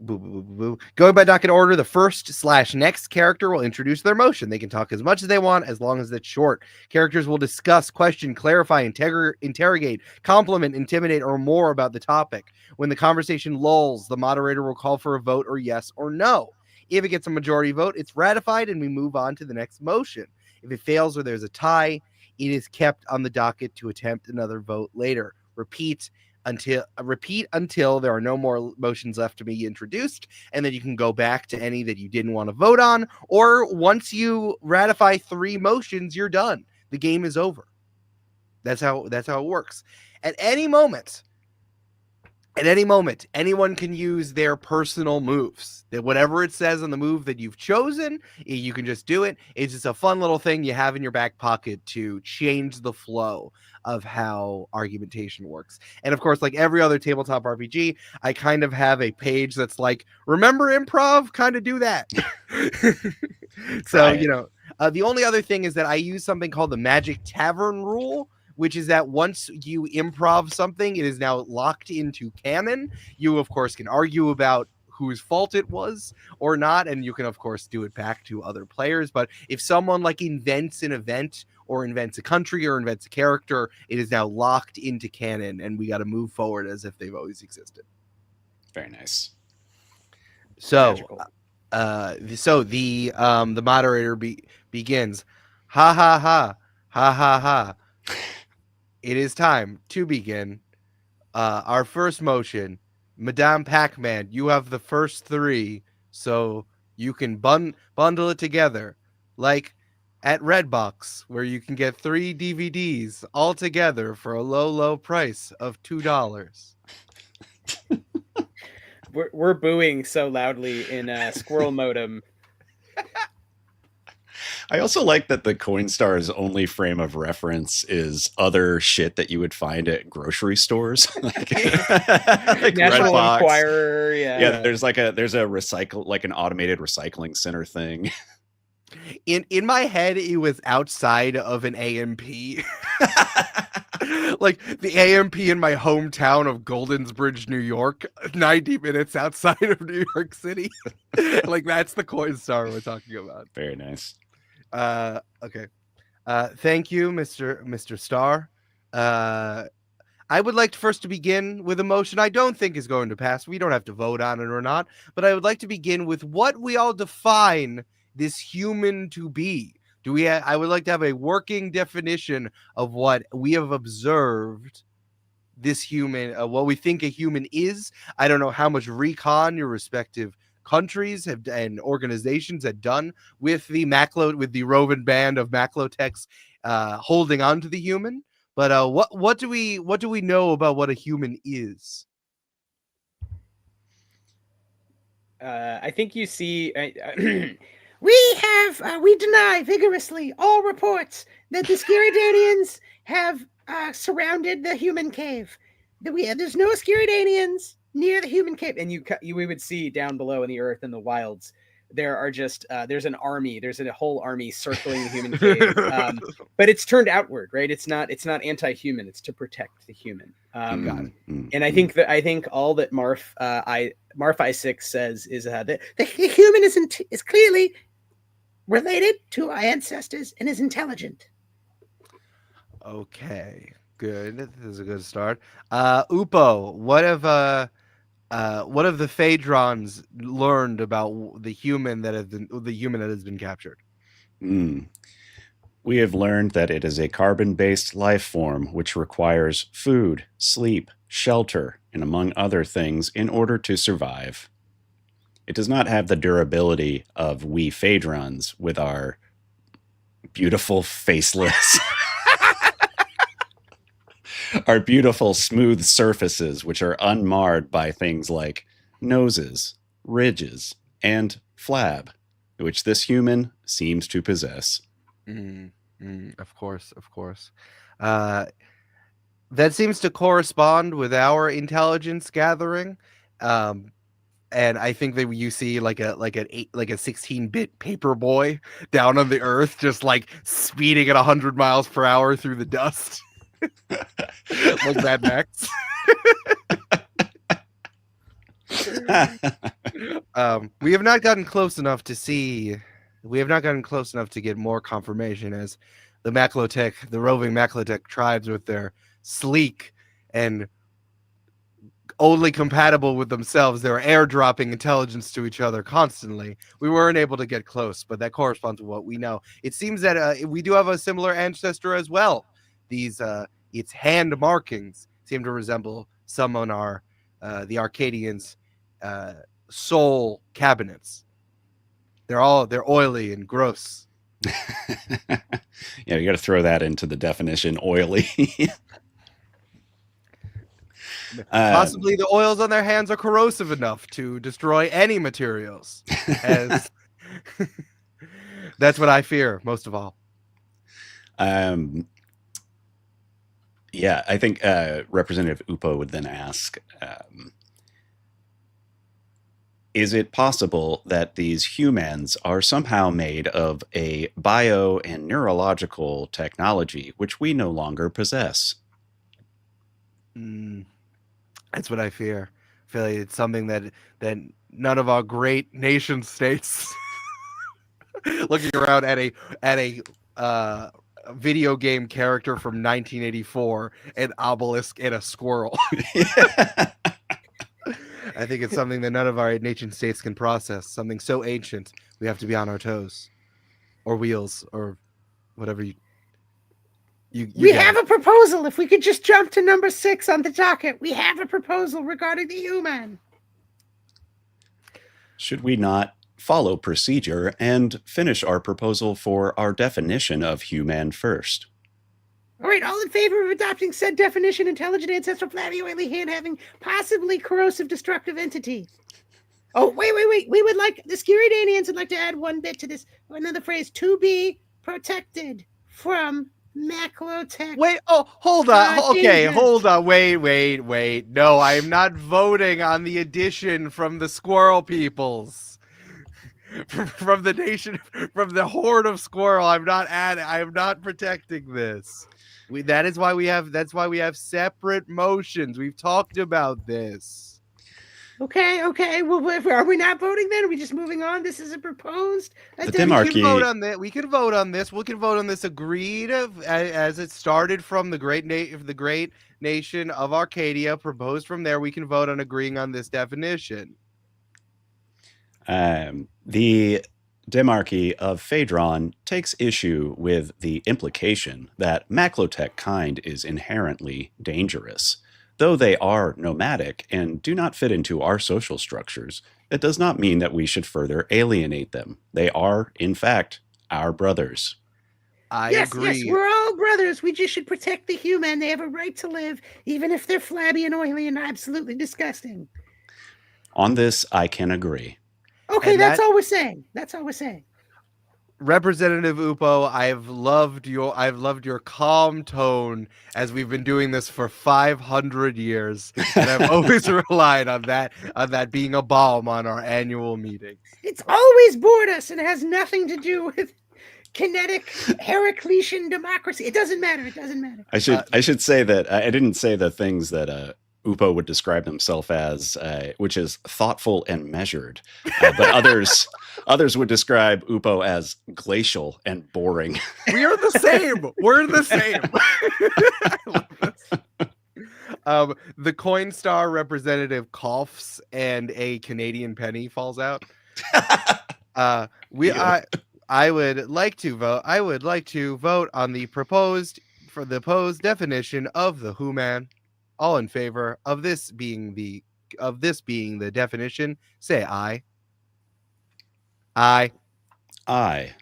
Going by docket order, the first/next character will introduce their motion. They can talk as much as they want, as long as it's short. Characters will discuss, question, clarify, interrogate, compliment, intimidate, or more about the topic. When the conversation lulls, the moderator will call for a vote or yes or no. If it gets a majority vote, it's ratified and we move on to the next motion. If it fails or there's a tie, it is kept on the docket to attempt another vote later. Repeat until there are no more motions left to be introduced, and then you can go back to any that you didn't want to vote on, or once you ratify 3 motions, you're done. The game is over. That's how it works. At any moment, anyone can use their personal moves. That whatever it says on the move that you've chosen, you can just do it. It's just a fun little thing you have in your back pocket to change the flow of how argumentation works. And of course, like every other tabletop RPG, I kind of have a page that's like, remember improv? Kind of do that. So, the only other thing is that I use something called the Magic Tavern rule, which is that once you improv something, it is now locked into canon. You, of course, can argue about whose fault it was or not, and you can, of course, do it back to other players. But if someone like invents an event or invents a country or invents a character, it is now locked into canon, and we got to move forward as if they've always existed.
Very nice.
So, the moderator begins. Ha ha ha. Ha ha ha. It is time to begin our first motion. Madame Pac-Man, you have the first three, so you can bundle it together. Like at Redbox, where you can get 3 DVDs all together for a low, low price of $2.
We're booing so loudly in Squirrel Modem.
I also like that the Coinstar's only frame of reference is other shit that you would find at grocery stores, like
National
Redbox.
Enquirer, yeah.
There's a recycle, like an automated recycling center thing.
In my head, it was outside of an AMP. Like the AMP in my hometown of Goldensbridge, New York, 90 minutes outside of New York City. Like that's the Coinstar we're talking about.
Very nice.
Okay. Thank you, Mr. Star. I would like first to begin with a motion I don't think is going to pass. We don't have to vote on it or not, but I would like to begin with what we all define this human to be. I would like to have a working definition of what we have observed this human, what we think a human is. I don't know how much recon your respective countries have and organizations have done with the roving band of Maclotechs holding on to the human. But what do we know about what a human is?
I think you see. We deny vigorously all reports that the Scaridanians have surrounded the human cave. There's no Scaridanians near the human cave, and we would see down below in the earth and the wilds. There are just there's an army. There's a whole army circling the human cave, but it's turned outward, right? It's not anti-human. It's to protect the human. And I think all that Marf I6 says is that the human is clearly related to our ancestors and is intelligent.
Okay, good. This is a good start. Upo, what have the Phaedrons learned about the human that has been captured?
We have learned that it is a carbon-based life form which requires food, sleep, shelter, and among other things in order to survive. It does not have the durability of we Phaedrons with our beautiful faceless, our beautiful smooth surfaces, which are unmarred by things like noses, ridges, and flab, which this human seems to possess.
Of course. That seems to correspond with our intelligence gathering. And I think that you see like a 16-bit paper boy down on the earth, just like speeding at 100 miles per hour through the dust, like Mad Max. We have not gotten close enough to get more confirmation, as the roving Maclotech tribes, with their sleek and only compatible with themselves, they're airdropping intelligence to each other constantly. We weren't able to get close, but that corresponds to what we know. It seems that we do have a similar ancestor as well. These its hand markings seem to resemble some on the Arcadians' soul cabinets. They're oily and gross.
Yeah, you got to throw that into the definition, oily.
Possibly the oils on their hands are corrosive enough to destroy any materials. That's what I fear most of all.
Yeah, I think Representative Upo would then ask, is it possible that these humans are somehow made of a bio and neurological technology which we no longer possess?
That's what I fear. I feel like it's something that none of our great nation states looking around at a video game character from 1984, an obelisk and a squirrel. I think it's something that none of our nation states can process. Something so ancient, we have to be on our toes, or wheels, or whatever you
we
got
have
it.
a proposal. If we could just jump to number 6 on the docket, we have a proposal regarding the human.
Should we not follow procedure and finish our proposal for our definition of human first?
All right, all in favor of adopting said definition: intelligent, ancestral, flabby, oily, hand-having, possibly corrosive, destructive entity. Oh, wait. We would like, the Scuridanians would like to add one bit to this, another phrase: to be protected from macrotech.
Wait, hold on. Okay,
dangers.
hold on. Wait. No, I am not voting on the addition from the squirrel peoples. From the nation, from the horde of squirrel. I am not protecting this. That's why we have separate motions. We've talked about this.
Okay. Well, are we not voting then? Are we just moving on? This is a proposed.
The
We
Demarchy-
can vote on that. We can vote on this. We can vote on this. Agreed as it started from the great nation of Arcadia. Proposed from there. We can vote on agreeing on this definition.
The Demarchy of Phaedron takes issue with the implication that Maclotech kind is inherently dangerous. Though they are nomadic and do not fit into our social structures, it does not mean that we should further alienate them. They are, in fact, our brothers.
I
Yes,
agree.
we're all brothers. We just should protect the human. They have a right to live, even if they're flabby and oily and absolutely disgusting.
On this, I can agree.
Okay,
And
that's
that-
all we're saying. That's all we're saying.
Representative Upo, I've loved your calm tone as we've been doing this for 500 years, and I've always relied on that being a balm on our annual meetings.
It's always bored us, and it has nothing to do with kinetic Heracletian democracy. It doesn't matter.
I should say that I didn't say the things that Upo would describe himself as, which is thoughtful and measured, but others would describe Upo as glacial and boring.
We are the same. We're the same. I love this. The Coinstar representative coughs and a Canadian penny falls out. I would like to vote. I would like to vote on the proposed definition of the human. All in favor of this being the definition, say aye. Aye.
I.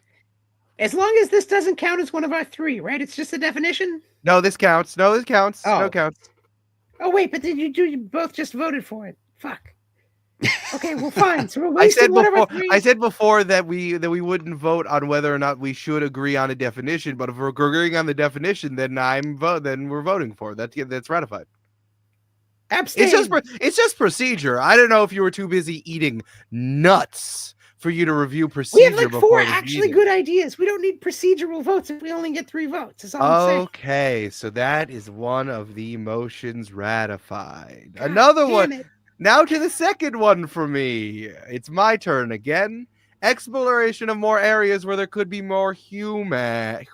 As long as this doesn't count as one of our 3, right? It's just a definition.
No, this counts. No, this counts.
Oh.
No counts.
Oh wait, but then you both just voted for it. Fuck. Okay, well fine. So we're wasting one of our 3.
I said before that we wouldn't vote on whether or not we should agree on a definition, but if we're agreeing on the definition, then we're voting for it. That's ratified.
Abstain.
It's just procedure. I don't know if you were too busy eating nuts for you to review
We
procedure.
have like
before
4
the
actually
meeting.
good ideas. We don't need procedural votes if we only get 3 votes. That's all I'm saying.
Okay, so that is one of the motions ratified.
God
Another
damn
one.
it.
Now to the second one for me. It's my turn again. Exploration of more areas where there could be more humans.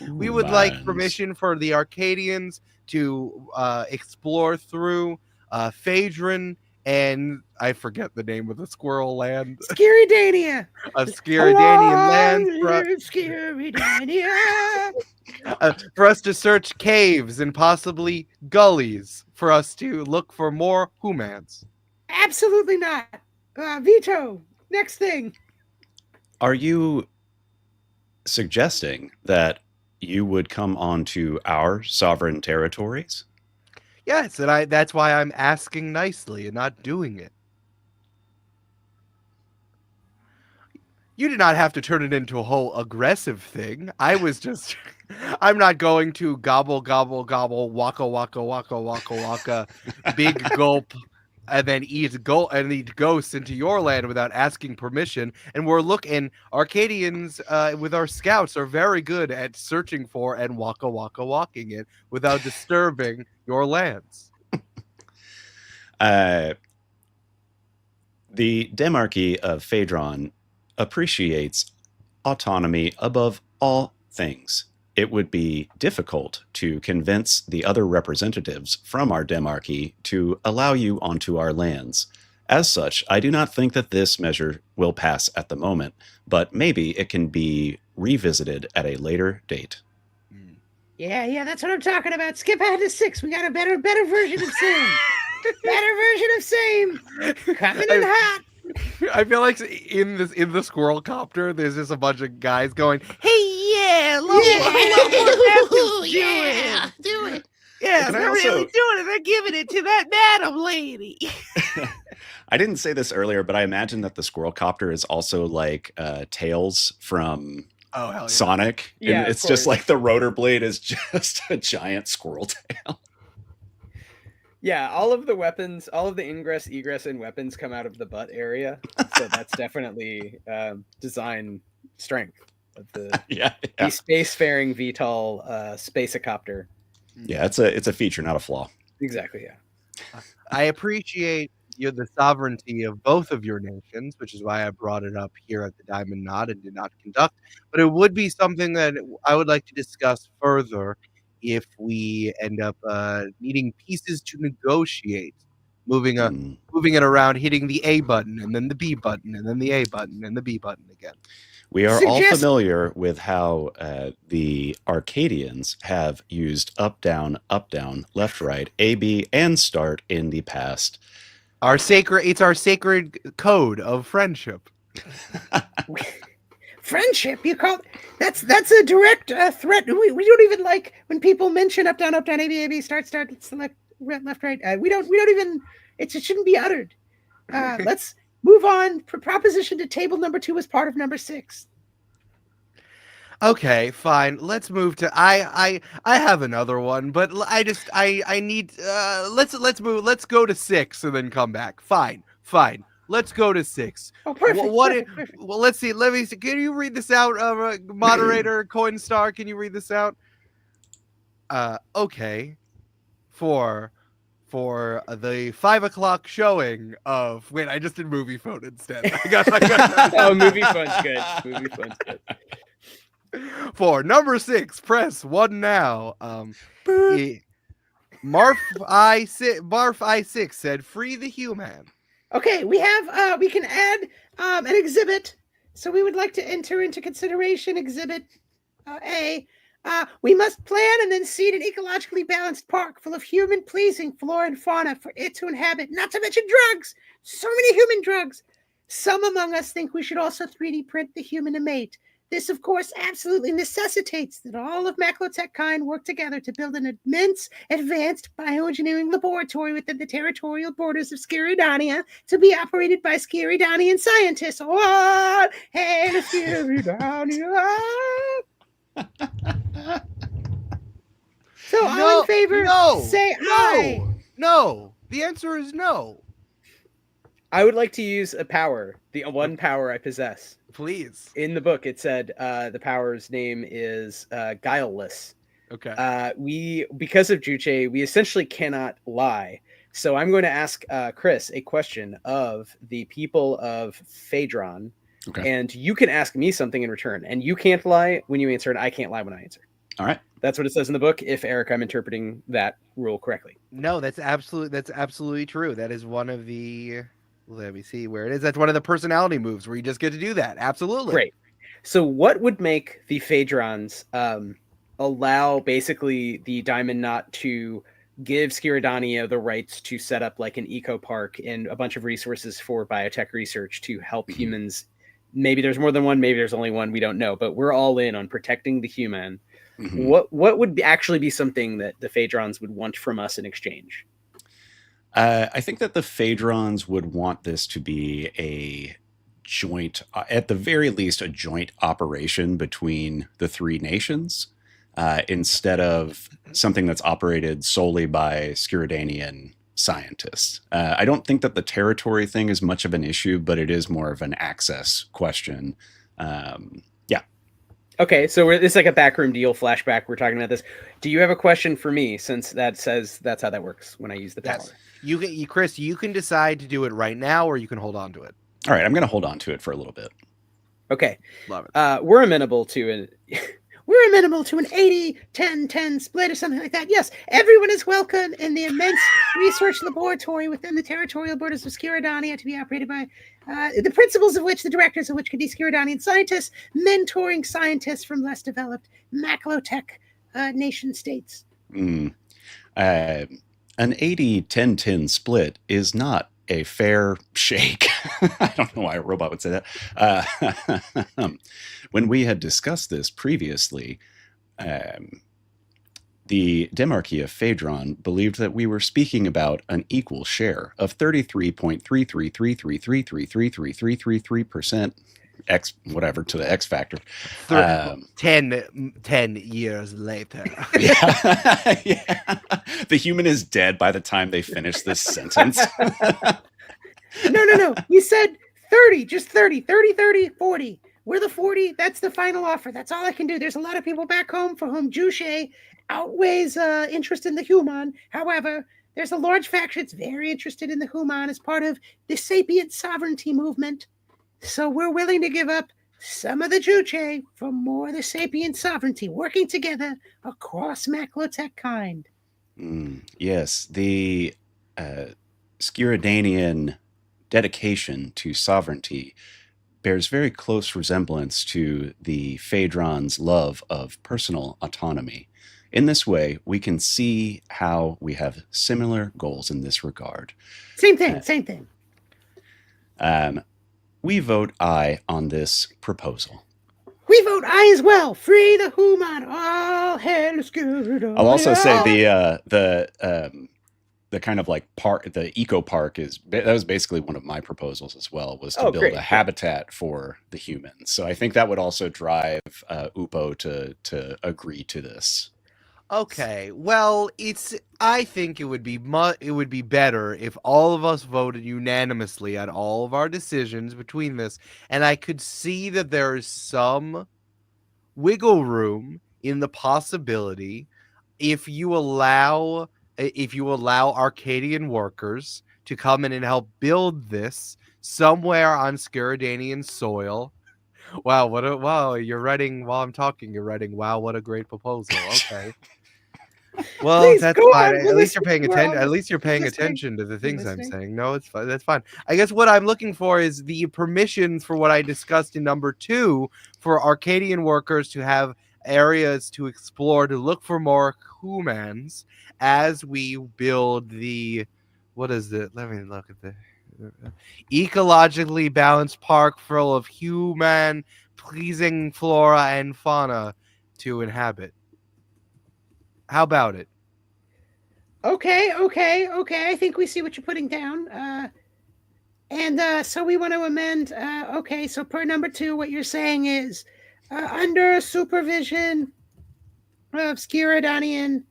We would like
Humans.
permission for the Arcadians to explore through Phaedron and I forget the name of the squirrel land.
Scuridania.
A Scuridanian land
Scuridania.
for us to search caves and possibly gullies for us to look for more humans.
Absolutely not. Veto. Next thing.
Are you suggesting that you would come onto our sovereign territories?
Yes, and that's why I'm asking nicely and not doing it. You did not have to turn it into a whole aggressive thing. I was just I'm not going to gobble gobble gobble waka waka waka waka waka big gulp and then eat ghosts into your land without asking permission. And we're looking Arcadians with our scouts are very good at searching for and waka waka walking it without disturbing your lands.
The Demarchy of Phaedron appreciates autonomy above all things. It would be difficult to convince the other representatives from our Demarchy to allow you onto our lands. As such, I do not think that this measure will pass at the moment, but maybe it can be revisited at a later date.
Yeah, that's what I'm talking about. Skip ahead to 6. We got a better version of same. Better version of same. Coming in hot.
I feel like in the squirrel copter, there's just a bunch of guys going, "Hey,
I love what do it.
Yeah,
they're really doing it. They're giving it to that madam lady.
I didn't say this earlier, but I imagine that the squirrel copter is also like Tails from Sonic.
Yeah,
and it's just like the rotor blade is just a giant squirrel tail.
Yeah, all of the weapons, all of the ingress, egress, and weapons come out of the butt area. So that's definitely design strength of the spacefaring VTOL spacecopter.
Yeah, it's a feature, not a flaw.
Exactly, yeah.
I appreciate the sovereignty of both of your nations, which is why I brought it up here at the Diamond Knot and did not conduct. But it would be something that I would like to discuss further if we end up needing pieces to negotiate, moving it around, hitting the A button and then the B button and then the A button and the B button again.
We are all familiar with how the Arcadians have used up, down, left, right, A, B, and start in the past.
It's our sacred code of friendship.
Friendship? You call that's a direct threat. We don't even like when people mention up, down, A, B, start, select, left, right. We don't even. It shouldn't be uttered. Let's move on. Proposition to table number 2 as part of number 6.
Okay, fine. Let's move to I have another one, but I need let's move. Let's go to 6 and then come back. Fine. Let's go to 6.
Oh, perfect.
Perfect. Well, let's see. Let me see. Can you read this out, moderator Coinstar? Can you read this out? Okay. For the 5 o'clock showing of I just did movie phone instead. I got
Oh, movie phone's good. Movie phone's good.
For number 6, press 1 now. Marf I6 said, "Free the human."
Okay, we have we can add an exhibit. So we would like to enter into consideration exhibit A. We must plan and then seed an ecologically balanced park full of human-pleasing flora and fauna for it to inhabit, not to mention drugs. So many human drugs. Some among us think we should also 3D print the human to mate. This, of course, absolutely necessitates that all of Maclotech kind work together to build an immense, advanced bioengineering laboratory within the territorial borders of Skiridania to be operated by Skiridanian scientists. What? Hey, Skiridania! So, all in favor, say aye.
No. The answer is no.
I would like to use a power, the one power I possess.
Please.
In the book, it said the power's name is guileless.
Okay.
Because of Juche, we essentially cannot lie. So I'm going to ask Chris a question of the people of Phaedron.
Okay.
And you can ask me something in return. And you can't lie when you answer, and I can't lie when I answer.
All right.
That's what it says in the book. If Eric, I'm interpreting that rule correctly.
No, that's absolutely true. That is one of the... Let me see where it is. That's one of the personality moves where you just get to do that. Absolutely.
Great. So what would make the Phaedrons allow basically the Diamond Knot to give Skiridania the rights to set up like an eco park and a bunch of resources for biotech research to help humans? Maybe there's more than one, maybe there's only one, we don't know, but we're all in on protecting the human. Mm-hmm. What would actually be something that the Phaedrons would want from us in exchange?
I think that the Phaedrons would want this to be a joint, at the very least, a joint operation between the 3 nations, instead of something that's operated solely by Skiridanian scientists. I don't think that the territory thing is much of an issue, but it is more of an access question.
Okay, so it's like a backroom deal flashback. We're talking about this. Do you have a question for me, since that says that's how that works when I use the power?
Yes. Chris, you can decide to do it right now, or you can hold on to it.
All right, I'm going to hold on to it for a little bit.
Okay.
Love it.
We're amenable to it.
we're amenable to an 80-10-10 split or something like that. Yes, everyone is welcome in the immense research laboratory within the territorial borders of Skiradania to be operated by the principals of which, the directors of which could be Skiradanian scientists, mentoring scientists from less developed maclotech nation states.
An 80-10-10 split is not a fair shake. I don't know why a robot would say that. When we had discussed this previously, the Demarchy of Phaedron believed that we were speaking about an equal share of 33.333333333333% X whatever to the X factor.
10 years later.
Yeah. Yeah. The human is dead by the time they finish this sentence.
No. You said 30, just 30, 40. We're the 40. That's the final offer. That's all I can do. There's a lot of people back home for whom Juche outweighs interest in the human. However, there's a large faction that's very interested in the human as part of the sapient sovereignty movement. So we're willing to give up some of the Juche for more of the sapient sovereignty, working together across maclotech kind.
Yes, the Skiradanian dedication to sovereignty bears very close resemblance to the Phaedron's love of personal autonomy. In this way, we can see how we have similar goals in this regard.
Same thing.
We vote aye on this proposal.
We vote aye as well. Free the human. All hail Skiradania.
I'll also say the kind of like park, the eco park that was basically one of my proposals as well, was to build a habitat for the humans. So I think that would also drive Upo to agree to this.
Okay, well, I think it would be better if all of us voted unanimously on all of our decisions between this, and I could see that there is some wiggle room in the possibility if you allow Arcadian workers to come in and help build this somewhere on Skiradanian soil. Wow, you're writing while I'm talking, you're writing, wow, what a great proposal. Okay. Well,
Please,
that's
go
fine.
on.
At least you're paying attention.
We're
At least you're paying
listening.
attention to the things I'm
listening.
saying. No, it's fine. That's fine. I guess what I'm looking for is the permissions for what I discussed in number 2 for Arcadian workers to have areas to explore, to look for more humans as we build the, what is it? Let me look at the ecologically balanced park full of human pleasing flora and fauna to inhabit. How about it?
Okay. I think we see what you're putting down. And so we want to amend. Okay, so per number 2, what you're saying is under supervision of Skiradanian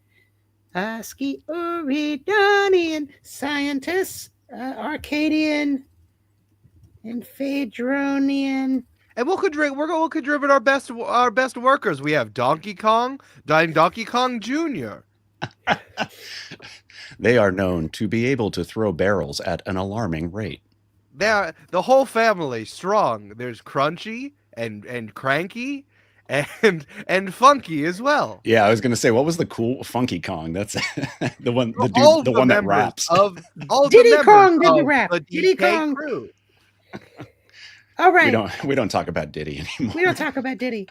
scientists, Arcadian and Phaedronian.
And we'll contribute our best workers. We have Donkey Kong Jr.
They are known to be able to throw barrels at an alarming rate.
The whole family strong. There's Crunchy and Cranky and Funky as well.
Yeah, I was gonna say, what was the cool Funky Kong? That's the one,
All
one that
members
raps.
All
Diddy
the
Kong
members
did the
of
rap.
the
Diddy
DK
Kong.
crew.
All right.
We don't talk about Diddy anymore.
We don't talk about Diddy.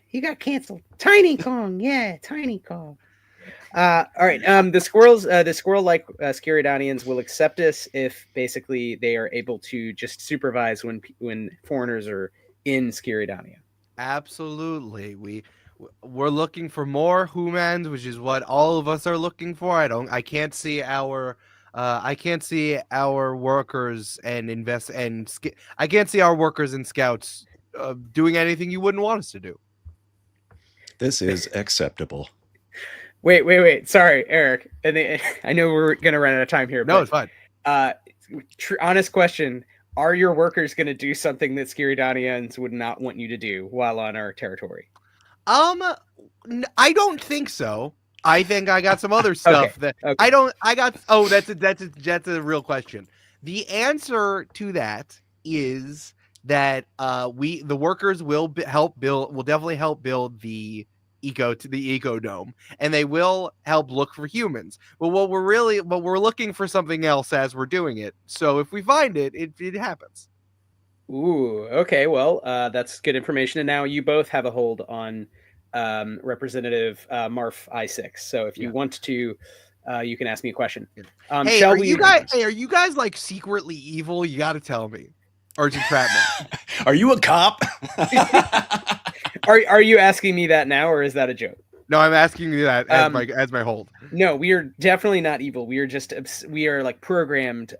He got canceled. Tiny Kong. Yeah, Tiny Kong.
All right. The squirrel-like Skiradanians will accept us if basically they are able to just supervise when foreigners are in Skiradania.
Absolutely. We're looking for more humans, which is what all of us are looking for. I can't see our workers and I can't see our workers and scouts doing anything you wouldn't want us to do.
This is acceptable.
Wait. Sorry, Eric. I know we're gonna run out of time here.
No,
but,
it's fine.
Honest question: are your workers gonna do something that Skiradanians would not want you to do while on our territory?
I don't think so. I think I got some other stuff
Okay.
That's a real question. The answer to that is that the workers will definitely help build the eco dome, and they will help look for humans. But we're looking for something else as we're doing it. So if we find it, it happens.
Ooh, okay. Well, that's good information. And now you both have a hold on Representative Marf I6. So if you want to, you can ask me a question.
Hey, are you guys like secretly evil? You got to tell me, or to trap me.
Are you a cop?
Are you asking me that now, or is that a joke?
No, I'm asking you that as my hold.
No, we are definitely not evil. We are like programmed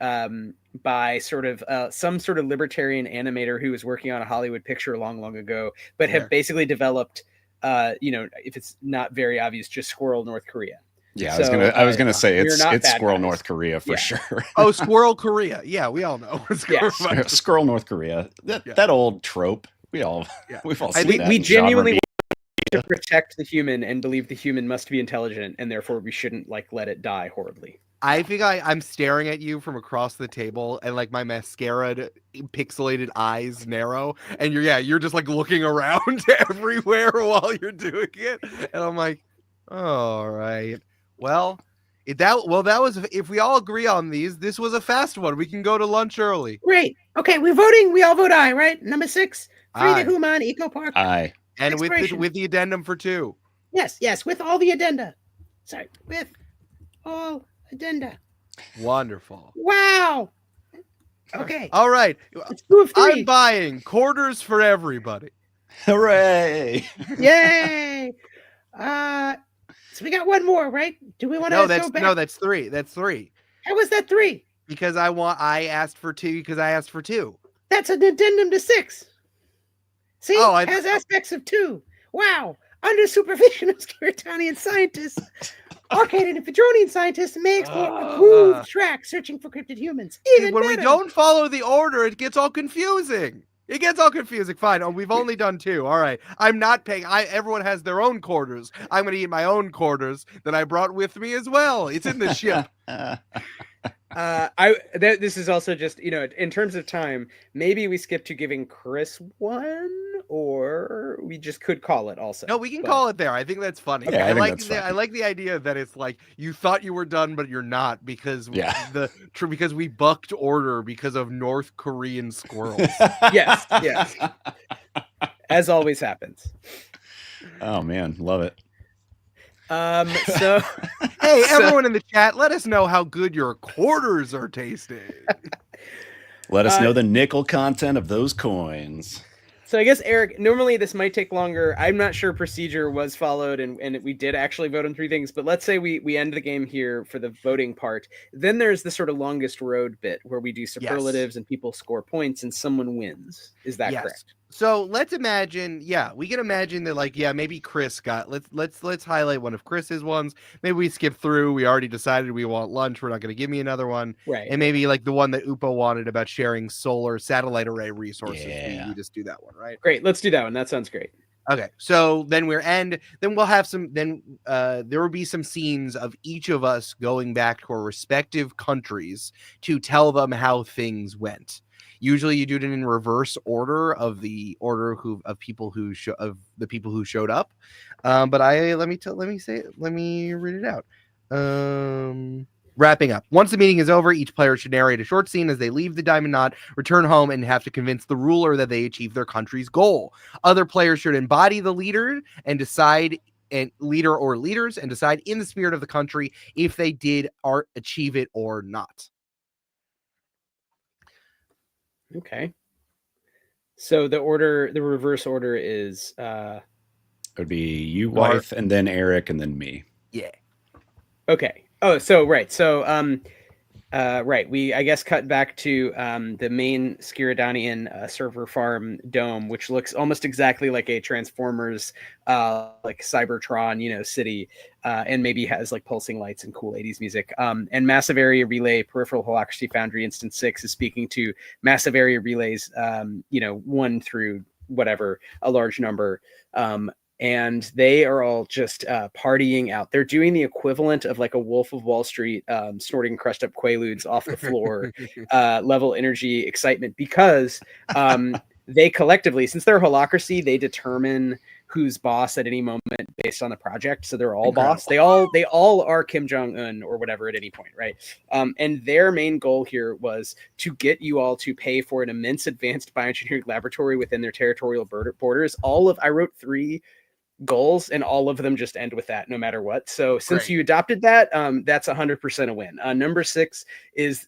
by sort of some sort of libertarian animator who was working on a Hollywood picture long ago, but have basically developed, if it's not very obvious, just Squirrel North Korea.
Yeah, I was gonna say it's Squirrel North Korea for sure.
Oh, Squirrel Korea. Yeah, we all know.
Squirrel North Korea. That old trope. We've all seen that.
We genuinely want to protect the human and believe the human must be intelligent, and therefore we shouldn't like let it die horribly.
I think I'm staring at you from across the table, and like my mascara pixelated eyes narrow, and you're just like looking around everywhere while you're doing it, and I'm like, all right, well, that was, if we all agree on these, this was a fast one. We can go to lunch early.
Great. Okay, we're voting. We all vote aye, right? Number 6, 3 the Human Eco Park.
Aye.
And with the addendum for 2.
Yes, with all the addenda. Sorry, with all addenda.
Wonderful.
Wow. Okay.
All right.
It's 2 of 3.
I'm buying quarters for everybody.
Hooray!
Yay! So we got one more, right? Do we want to go back?
No, that's 3. That's 3.
How was that 3?
Because I asked for 2 because I asked for 2.
That's an addendum to 6. See, it has aspects of 2. Wow. Under supervision of Scaritanian scientists, Arcade and Pedronian scientists may explore approved tracks searching for cryptid humans. Even
when
better.
we don't follow the order, it gets all confusing. Fine. Oh, we've only done 2. All right. I'm not paying. Everyone has their own quarters. I'm going to eat my own quarters that I brought with me as well. It's in the ship.
This is also just, in terms of time, maybe we skip to giving Chris one, or we just could call it also.
No, we can call it there. I think that's funny.
Yeah,
I like the idea that it's like you thought you were done, but you're not because because we bucked order because of North Korean squirrels.
Yes. As always happens.
Oh man, love it.
So
hey, everyone in the chat, let us know how good your quarters are tasting.
Let us know the nickel content of those coins.
So I guess, Eric, normally this might take longer. I'm not sure procedure was followed and we did actually vote on 3 things, but let's say we end the game here for the voting part. Then there's the sort of longest road bit where we do superlatives and people score points and someone wins. Is that correct?
So let's imagine, we can imagine that maybe Chris got, let's highlight one of Chris's ones. Maybe we skip through. We already decided we want lunch. We're not going to give me another one.
Right.
And maybe like the one that Upo wanted about sharing solar satellite array resources.
Yeah.
We just do that one, right?
Great. Let's do that one. That sounds great.
Okay. So then then we'll have there will be some scenes of each of us going back to our respective countries to tell them how things went. Usually you do it in reverse order of the order of the people who showed up. But let me read it out. Wrapping up. Once the meeting is over, each player should narrate a short scene as they leave the Diamond Knot, return home, and have to convince the ruler that they achieved their country's goal. Other players should embody the leader and decide leader or leaders and decide in the spirit of the country if they did achieve it or not.
Okay. So the reverse order is
it would be you, Wythe, and then Eric, and then me.
Yeah.
Okay. Oh, so right. So right. We I guess cut back to the main Skiridanian server farm dome, which looks almost exactly like a Transformers like Cybertron, city, and maybe has like pulsing lights and cool 80s music. And Massive Area Relay Peripheral Holacracy Foundry Instance 6 is speaking to Massive Area Relays 1 through whatever, a large number. And they are all just partying out. They're doing the equivalent of like a Wolf of Wall Street snorting crushed up Quaaludes off the floor level energy excitement because they collectively, since they're a holacracy, they determine who's boss at any moment based on the project. So they're all boss. They all are Kim Jong-un or whatever at any point, right? And their main goal here was to get you all to pay for an immense advanced bioengineering laboratory within their territorial borders. I wrote 3 goals, and all of them just end with that no matter what. So since you adopted that, that's 100% a win. Number 6 is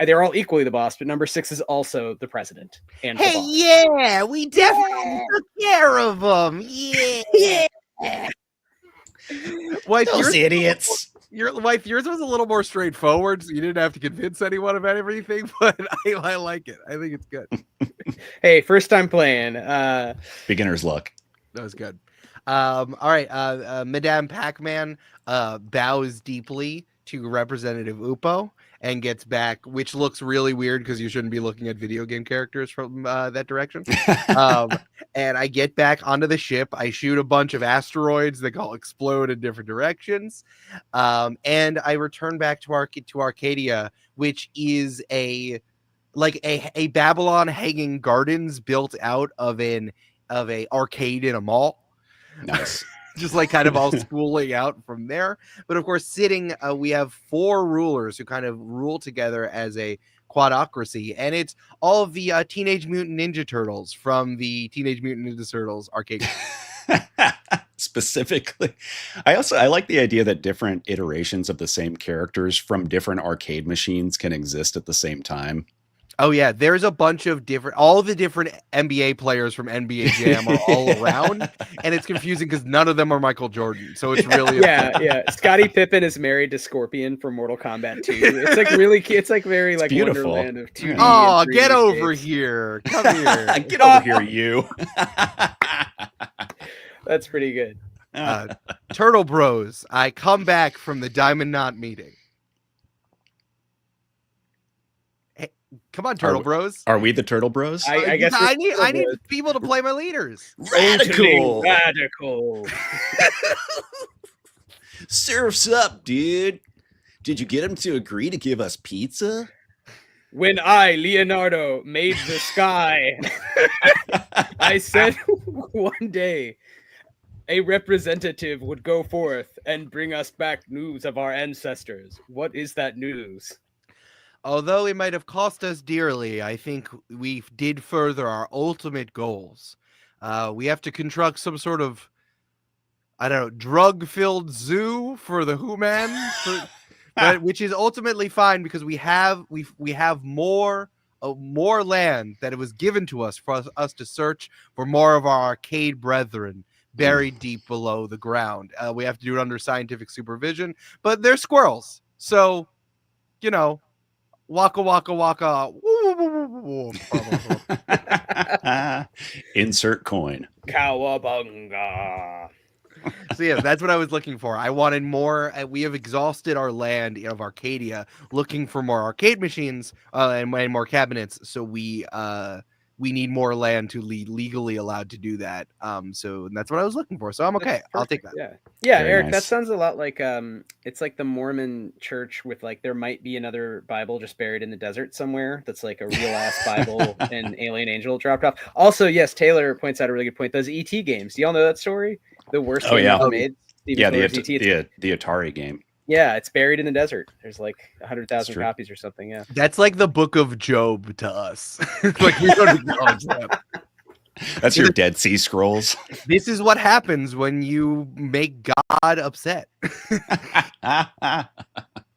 they're all equally the boss, but number 6 is also the president. And
hey,
the boss.
yeah, we definitely took care of them. Yeah. Wife,
Those idiots.
Yours was a little more straightforward, so you didn't have to convince anyone about everything, but I like it. I think it's good.
Hey, first time playing.
Beginner's luck.
That was good. All right. Madame Pac-Man bows deeply to Representative Upo and gets back, which looks really weird because you shouldn't be looking at video game characters from that direction. And I get back onto the ship. I shoot a bunch of asteroids that all explode in different directions. And I return back to Arcadia, which is a Babylon hanging gardens built out of a arcade in a mall.
Nice.
Just like kind of all spooling out from there. But of course, we have 4 rulers who kind of rule together as a quadocracy. And it's all of the Teenage Mutant Ninja Turtles from the Teenage Mutant Ninja Turtles arcade.
Specifically, I like the idea that different iterations of the same characters from different arcade machines can exist at the same time.
Oh yeah, there's a bunch of all the different NBA players from NBA Jam are all around, and it's confusing because none of them are Michael Jordan. So it's really
yeah. Scottie Pippen is married to Scorpion from Mortal Kombat 2. It's like really, it's like very like
beautiful.
Wonderland of 2D.
Oh, get over here! Come here!
Get over here, you.
That's pretty good.
Turtle Bros, I come back from the Diamond Knot meeting. Come on, Turtle Bros.
Are we the Turtle Bros?
I guess
I need people to play my leaders.
Radical. Surf's up, dude. Did you get him to agree to give us pizza?
When I, Leonardo, made the sky, I said one day a representative would go forth and bring us back news of our ancestors. What is that news?
Although it might have cost us dearly, I think we did further our ultimate goals. We have to construct some sort of, drug-filled zoo for the Who-Man, which is ultimately fine because we have more land that it was given to us for us to search for more of our arcade brethren buried deep below the ground. We have to do it under scientific supervision, but they're squirrels, so waka waka waka.
Insert coin.
Cowabunga.
So yeah, that's what I was looking for. I wanted more. We have exhausted our land of Arcadia, looking for more arcade machines and more cabinets. So we need more land to legally allowed to do that. So that's what I was looking for. So I'm okay. I'll take that.
Yeah,
Very
Eric,
nice.
that sounds a lot like it's like the Mormon church with like there might be another Bible just buried in the desert somewhere that's like a real ass Bible and alien angel dropped off. Also, yes, Taylor points out a really good point. Those ET games. Do y'all know that story? The worst game ever made.
Yeah, the Atari game.
Yeah, it's buried in the desert. There's like 100,000 copies or something. Yeah,
that's like the Book of Job to us. Like we don't acknowledge that.
That's your Dead Sea Scrolls.
This is what happens when you make God upset.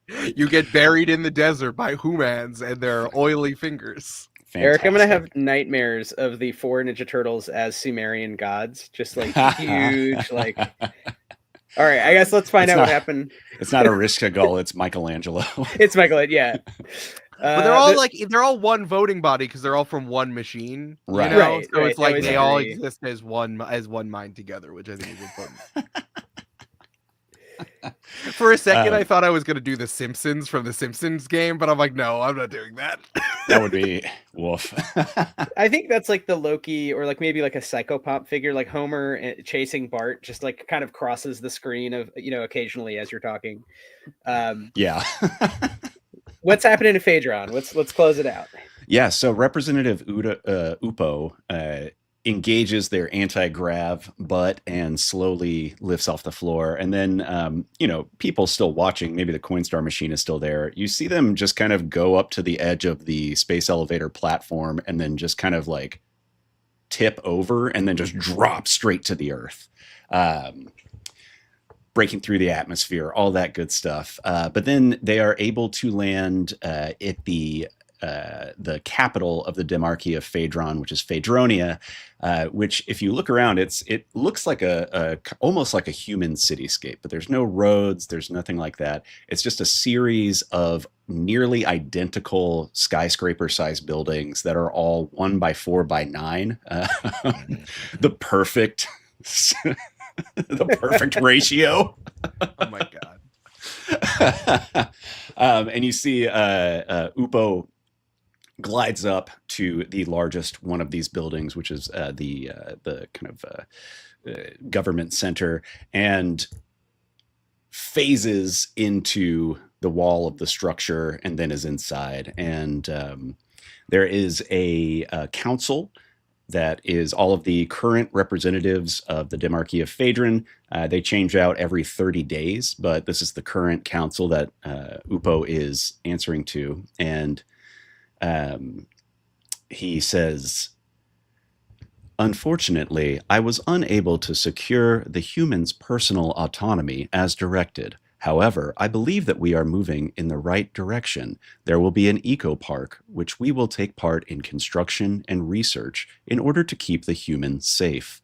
You get buried in the desert by humans and their oily fingers.
Fantastic.
Eric, I'm gonna have nightmares of the 4 Ninja Turtles as Sumerian gods, just like huge, like. All right, I guess let's find out what happened.
It's not Ereshkigal, it's Michelangelo.
It's Michael, yeah.
But they're all one voting body because they're all from one machine,
right?
Right,
so it's like they all
agree.
exist as one mind together, which I think is important. For a second, I thought I was going to do the Simpsons from the Simpsons game, but I'm like, no, I'm not doing that.
That would be woof.
I think that's like the Loki or like maybe like a psychopomp figure, like Homer chasing Bart, just like kind of crosses the screen of occasionally as you're talking.
Yeah.
What's happening to Phaedron? Let's close it out.
Yeah, so Representative Upo engages their anti-grav butt and slowly lifts off the floor. And then, people still watching, maybe the Coinstar machine is still there. You see them just kind of go up to the edge of the space elevator platform and then just kind of like tip over and then just drop straight to the earth. Breaking through the atmosphere, all that good stuff. But then they are able to land at the capital of the Demarchy of Phaedron, which is Phaedronia, which, if you look around, it looks like almost like a human cityscape, but there's no roads, there's nothing like that. It's just a series of nearly identical skyscraper-sized buildings that are all 1x4x9, the perfect, the perfect ratio.
Oh my god!
And you see Upo glides up to the largest one of these buildings, which is the kind of government center, and phases into the wall of the structure and then is inside. And there is a council that is all of the current representatives of the Demarchy of Phaedron. They change out every 30 days, but this is the current council that Upo is answering to. And he says, "Unfortunately, I was unable to secure the humans' personal autonomy as directed. However, I believe that we are moving in the right direction. There will be an eco park, which we will take part in construction and research in order to keep the humans safe.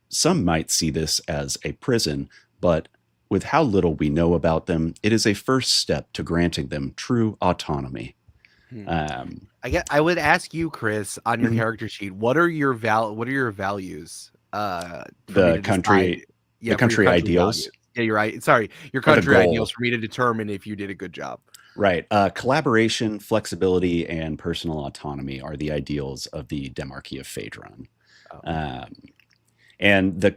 Some might see this as a prison, but with how little we know about them, it is a first step to granting them true autonomy."
I would ask you, Chris, on your character sheet, what are your values?
The country ideals.
Values. Yeah, you're right. Sorry, your country ideals for me to determine if you did a good job.
Right. Collaboration, flexibility, and personal autonomy are the ideals of the Demarchy of Phaedron.
Oh.
And the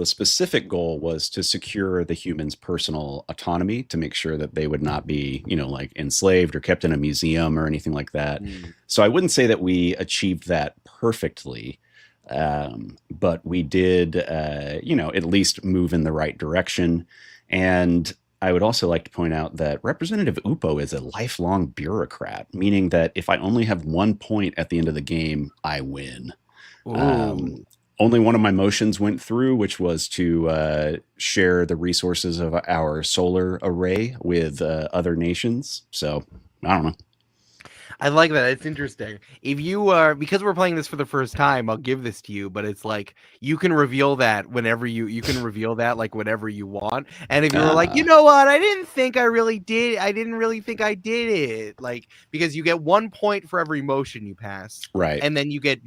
specific goal was to secure the humans' personal autonomy, to make sure that they would not be, like enslaved or kept in a museum or anything like that. So I wouldn't say that we achieved that perfectly, but we did, at least move in the right direction. And I would also like to point out that Representative Upo is a lifelong bureaucrat, meaning that if I only have 1 point at the end of the game, I win. Only one of my motions went through, which was to share the resources of our solar array with other nations. So I don't know.
I like that. It's interesting. If you are, because we're playing this for the first time, I'll give this to you, but it's like you can reveal that whenever you can reveal that like whenever you want. And if you're like, you know what, I didn't think I really think I did it, like, because you get 1 point for every motion you pass,
right? And
then you get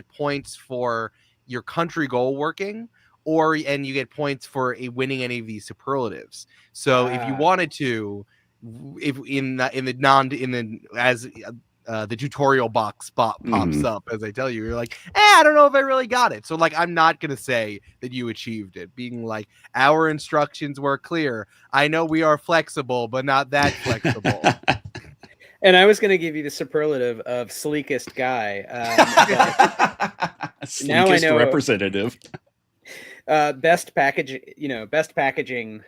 points for your country goal working, and you get points for winning any of these superlatives. So if you wanted to, if the tutorial box pops up as I tell you, you're like, I don't know if I really got it. So like, I'm not gonna say that you achieved it, being like, our instructions were clear. I know we are flexible, but not that flexible.
And I was going to give you the superlative of sleekest guy.
Sleekest now I know, representative.
Best package, best packaging.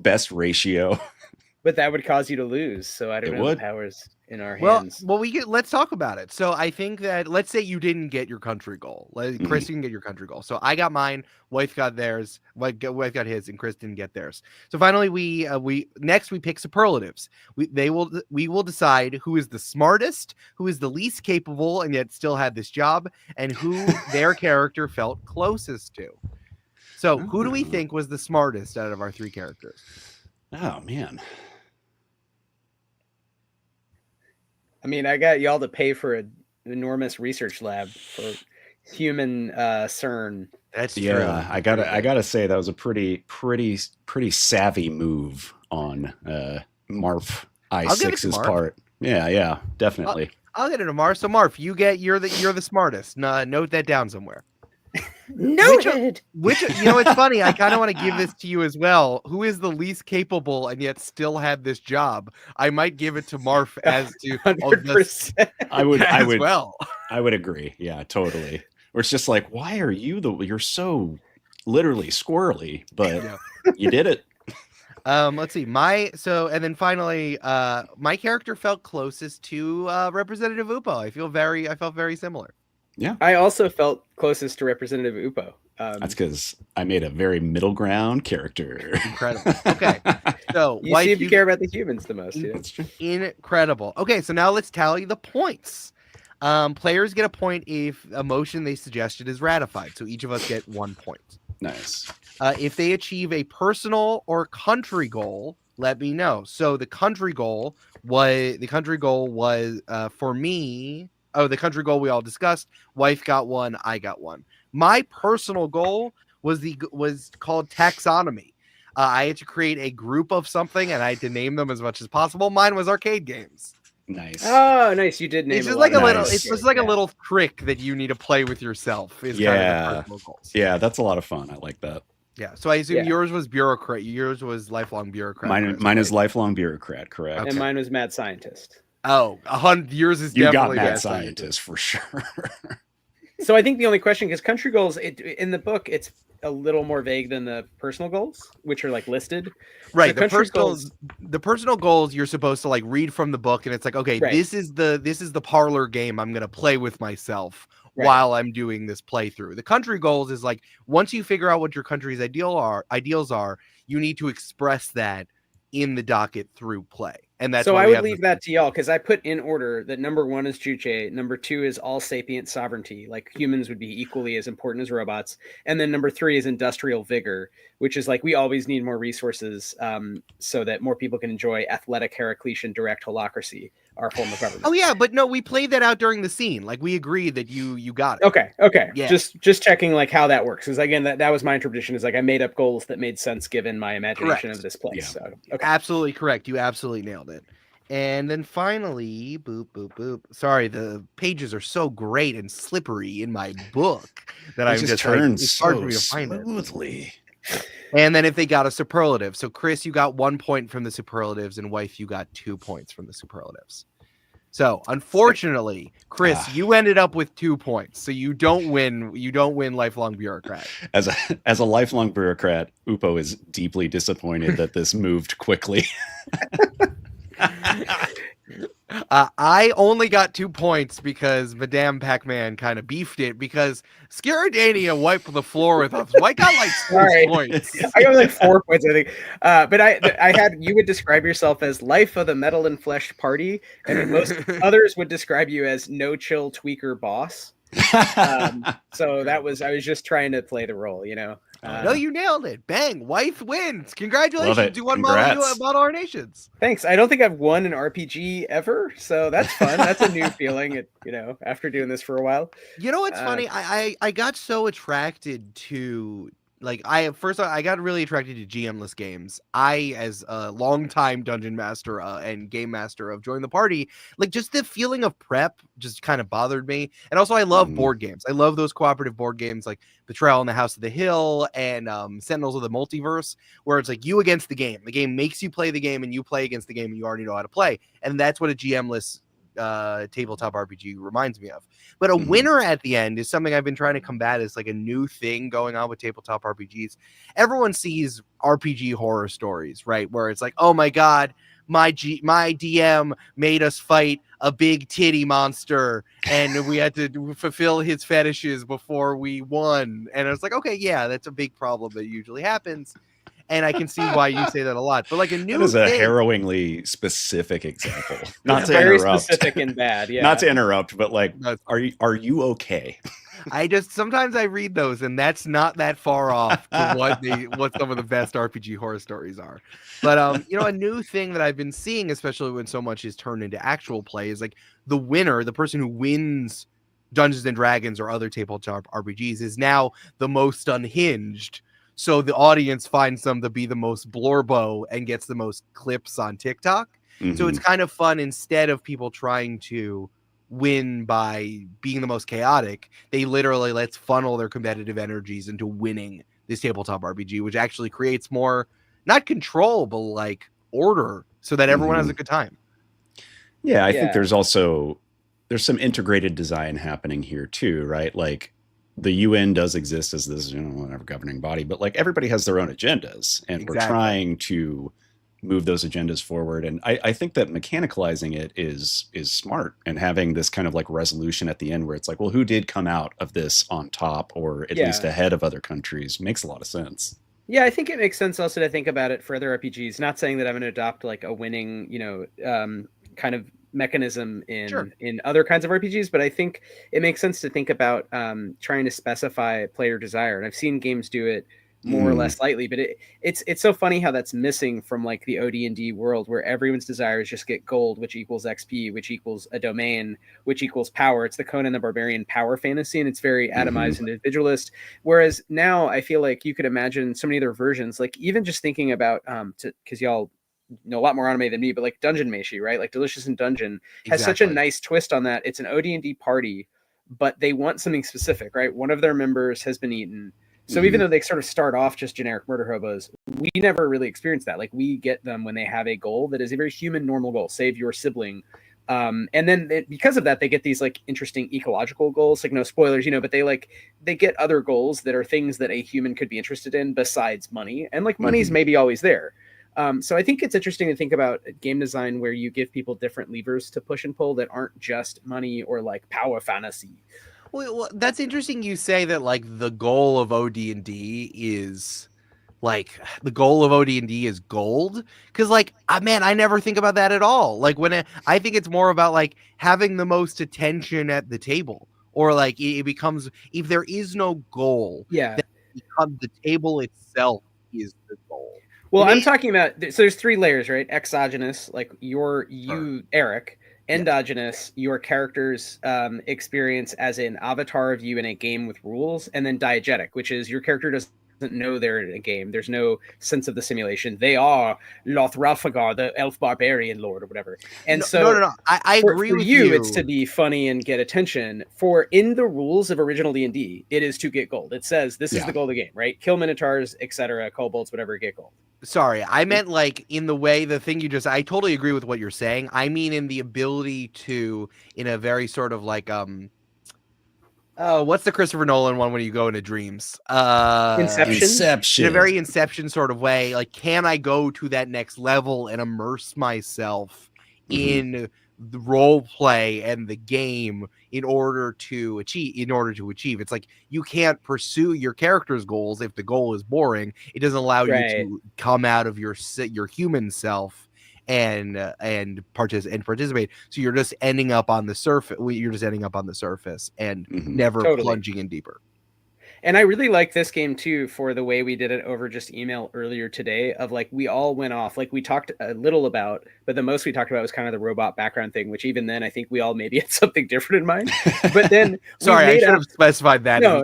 Best ratio.
But that would cause you to lose. So I don't know the powers in our hands. Well, let's talk about it. So I think that, let's say you didn't get your country goal. Chris didn't get your country goal. So I got mine. Wythe got theirs. Wythe got his, and Chris didn't get theirs. So finally, we pick superlatives. We will decide who is the smartest, who is the least capable, and yet still had this job, and who their character felt closest to. So who do we think was the smartest out of our three characters?
Oh man.
I mean, I got y'all to pay for an enormous research lab for human CERN.
That's true.
Yeah, I gotta say that was a pretty savvy move on Marf I6's part. Yeah, definitely.
I'll get it to Marf. So Marf, you're the smartest. Note that down somewhere.
Noted.
Which it's funny. I kind of want to give this to you as well. Who is the least capable and yet still had this job? I might give it to Marf as to
100%.
I would
I would
agree. Yeah, totally. Or it's just like, why are you're so literally squirrely, but you did it.
Let's see. And then finally, my character felt closest to Representative Upo. I felt very similar.
Yeah.
I also felt closest to Representative Upo.
That's because I made a very middle ground character.
Incredible. Okay. So
you see if you care about the humans the most. Yeah.
That's true.
Incredible. Okay, so now let's tally the points. Players get a point if a motion they suggested is ratified. So each of us get 1 point.
Nice.
If they achieve a personal or country goal, let me know. So the country goal was for me. Oh, the country goal we all discussed. Wythe got 1. I got 1. My personal goal was called taxonomy. I had to create a group of something, and I had to name them as much as possible. Mine was arcade games.
Nice.
Oh, nice! You did name.
It's just like a little.
Nice.
It's just like a little trick that you need to play with yourself. Is kind of the personal goals.
Yeah, that's a lot of fun. I like that.
Yeah. So I assume yours was bureaucrat. Yours was lifelong bureaucrat.
Mine is lifelong bureaucrat. Correct.
And mine was mad scientist.
Oh, 100 years is
you
definitely
got mad scientist for sure.
So I think the only question, because country goals in the book, it's a little more vague than the personal goals, which are like listed.
Right.
So
The personal goals you're supposed to like read from the book, and it's like, okay, this is the parlor game I'm gonna play with myself while I'm doing this playthrough. The country goals is like once you figure out what your country's ideals are, you need to express that in the docket through play. And that's
so I would leave that to y'all, because I put in order that number 1 is Juche, number 2 is all sapient sovereignty, like humans would be equally as important as robots, and then number 3 is industrial vigor, which is like we always need more resources so that more people can enjoy athletic Heracletian direct holacracy, our form of government.
Oh yeah, but no, we played that out during the scene. Like we agreed that you got it.
Okay.
Yeah.
Just checking like how that works, because again, that was my interpretation. Is like I made up goals that made sense given my imagination of this place.
Yeah.
So, okay.
Absolutely correct. You absolutely nailed it. And then finally, boop, boop, boop. Sorry, the pages are so great and slippery in my book that I'm just
turns
it's hard
so
for me to find
smoothly.
And then if they got a superlative. So Chris, you got 1 point from the superlatives, and Wythe, you got 2 points from the superlatives. So unfortunately, Chris, you ended up with 2 points. So you don't win lifelong bureaucrat.
As a lifelong bureaucrat, Upo is deeply disappointed that this moved quickly.
I only got 2 points because Madame Pac-Man kind of beefed it because Scaradania wiped the floor with us. I got like 6 points.
I got like 4 points, I think. But I had you would describe yourself as life of the metal and flesh party, and most others would describe you as no chill tweaker boss. So I was just trying to play the role,
No, you nailed it. Bang. Wythe wins. Congratulations. You won Model Our Nations.
Thanks. I don't think I've won an RPG ever, so that's fun. That's a new feeling, after doing this for a while.
You know what's funny? I got so attracted to I got really attracted to GM-less games. I, as a longtime dungeon master and game master of Join the Party, just the feeling of prep just kind of bothered me. And also, I love board games. I love those cooperative board games like Betrayal in the House of the Hill and Sentinels of the Multiverse, where it's like you against the game. The game makes you play the game, and you play against the game, and you already know how to play. And that's what a GM-less tabletop RPG reminds me of. But a winner at the end is something I've been trying to combat as like a new thing going on with tabletop RPGs. Everyone sees RPG horror stories, right? Where it's like, oh my God, my DM made us fight a big titty monster and we had to fulfill his fetishes before we won. And I was like, okay, yeah, that's a big problem that usually happens. And I can see why you say that a lot. But like a new
That is a harrowingly specific example. Not to
very
interrupt.
Specific and bad, yeah.
Not to interrupt, but are you okay?
Sometimes I read those, and that's not that far off to what some of the best RPG horror stories are. But a new thing that I've been seeing, especially when so much is turned into actual play, is like the winner, the person who wins Dungeons and Dragons or other tabletop RPGs, is now the most unhinged. So the audience finds them to be the most blorbo and gets the most clips on TikTok. So it's kind of fun, instead of people trying to win by being the most chaotic. They literally let's funnel their competitive energies into winning this tabletop RPG, which actually creates more, not control, but like order so that everyone has a good time.
Yeah, I think there's some integrated design happening here too, right? Like the UN does exist as this, whatever governing body, but like everybody has their own agendas, and we're trying to move those agendas forward. And I think that mechanicalizing it is smart, and having this kind of like resolution at the end where it's like, well, who did come out of this on top, or at least ahead of other countries, makes a lot of sense.
Yeah, I think it makes sense also to think about it for other RPGs. Not saying that I'm going to adopt like a winning, kind of mechanism in other kinds of RPGs, but I think it makes sense to think about trying to specify player desire. And I've seen games do it more or less lightly, but it's so funny how that's missing from like the OD&D world, where everyone's desire is just get gold, which equals XP, which equals a domain, which equals power. It's the Conan the Barbarian power fantasy, and it's very atomized and individualist. Whereas now I feel like you could imagine so many other versions, like even just thinking about because y'all know a lot more anime than me, but like Dungeon Meshi, right? Like Delicious in Dungeon has such a nice twist on that. It's an OD&D party, but they want something specific, right? One of their members has been eaten. So even though they sort of start off just generic murder hobos, we never really experience that. Like we get them when they have a goal that is a very human, normal goal. Save your sibling. And then because of that, they get these like interesting ecological goals, like no spoilers, but they get other goals that are things that a human could be interested in besides money. And like money's maybe always there. So I think it's interesting to think about game design where you give people different levers to push and pull that aren't just money or like power fantasy.
Well, that's interesting. You say that like the goal of OD&D is gold, because like man, I never think about that at all. Like I think it's more about like having the most attention at the table, or like it becomes, if there is no goal, then it becomes the table itself is the goal.
Well, I'm talking about, so there's 3 layers, right? Exogenous, like Eric. Endogenous, your character's experience as an avatar of you in a game with rules. And then diegetic, which is your character doesn't know they're in a game. There's no sense of the simulation. They are Lothralfagar, the elf barbarian lord or whatever. And
no. I agree with you.
It's to be funny and get attention. For in the rules of original D&D, it is to get gold. It says this is the goal of the game, right? Kill minotaurs, etc., kobolds, whatever, get gold.
Sorry, I meant like in the way, the thing you just, I totally agree with what you're saying. I mean in the ability to, in a very sort of like, what's the Christopher Nolan one when you go into dreams?
Inception.
In a very Inception sort of way, like, can I go to that next level and immerse myself in the role play and the game in order to achieve? It's like you can't pursue your character's goals if the goal is boring. It doesn't allow you to come out of your human self and participate. So you're just ending up on the surface and never plunging in deeper.
And I really like this game too for the way we did it over just email earlier today, of like we all went off, like we talked a little about, but the most we talked about was kind of the robot background thing, which even then I think we all maybe had something different in mind. But then
sorry, I should have specified that.
No,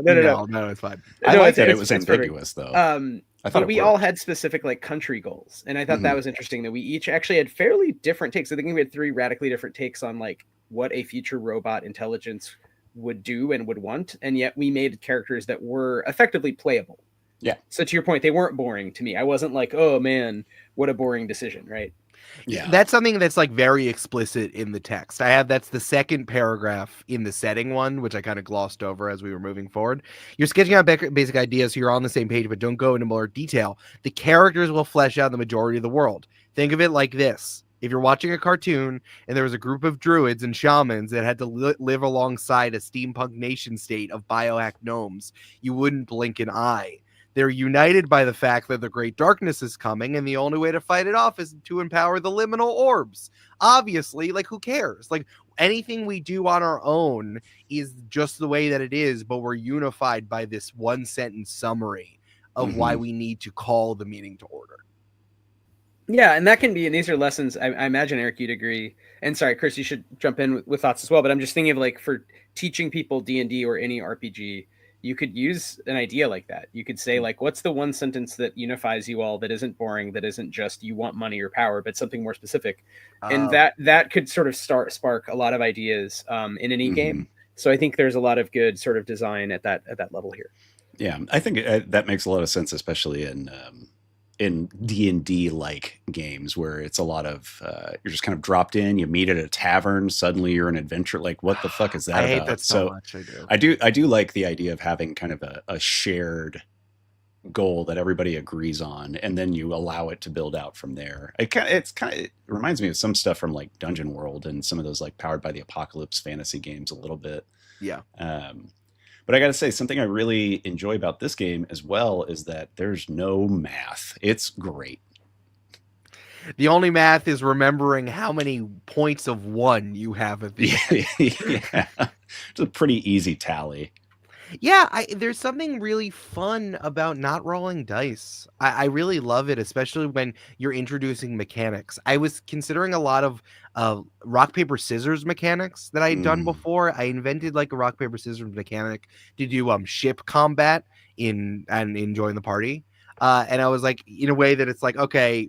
it's fine.
I like that it was ambiguous though.
I thought we all had specific like country goals, and I thought that was interesting that we each actually had fairly different takes. I think we had 3 radically different takes on like what a future robot intelligence would do and would want, and yet we made characters that were effectively playable.
Yeah.
So to your point, they weren't boring to me. I wasn't like, oh man, what a boring decision, right?
Yeah. That's something that's like very explicit in the text. That's the second paragraph in the setting one, which I kind of glossed over as we were moving forward. You're sketching out basic ideas, so you're on the same page, but don't go into more detail. The characters will flesh out the majority of the world. Think of it like this. If you're watching a cartoon and there was a group of druids and shamans that had to live alongside a steampunk nation state of biohack gnomes, you wouldn't blink an eye. They're united by the fact that the great darkness is coming, and the only way to fight it off is to empower the liminal orbs. Obviously, like, who cares? Like, anything we do on our own is just the way that it is, but we're unified by this one sentence summary of why we need to call the meeting to order.
Yeah, and that can be, and these are lessons, I imagine, Eric, you'd agree. And sorry, Chris, you should jump in with thoughts as well, but I'm just thinking of like for teaching people D&D or any RPG, you could use an idea like that. You could say, like, what's the one sentence that unifies you all, that isn't boring, that isn't just you want money or power, but something more specific. And that could sort of spark a lot of ideas in any game. So I think there's a lot of good sort of design at that level here.
Yeah, I think that makes a lot of sense, especially in D&D like games where it's a lot of you're just kind of dropped in, you meet at a tavern, suddenly you're an adventure. Like, what the fuck is that
I
about?
hate that so much.
I do like the idea of having kind of a shared goal that everybody agrees on, and then you allow it to build out from there. It reminds me of some stuff from like Dungeon World and some of those like Powered by the Apocalypse fantasy games a little bit.
Yeah.
But I got to say, something I really enjoy about this game as well is that there's no math. It's great.
The only math is remembering how many points of 1 you have at the end.
Yeah. It's a pretty easy tally.
Yeah, there's something really fun about not rolling dice. I really love it, especially when you're introducing mechanics. I was considering a lot of rock, paper, scissors mechanics that I had done before. I invented like a rock, paper, scissors mechanic to do ship combat and join the party. And I was like, in a way that it's like, okay,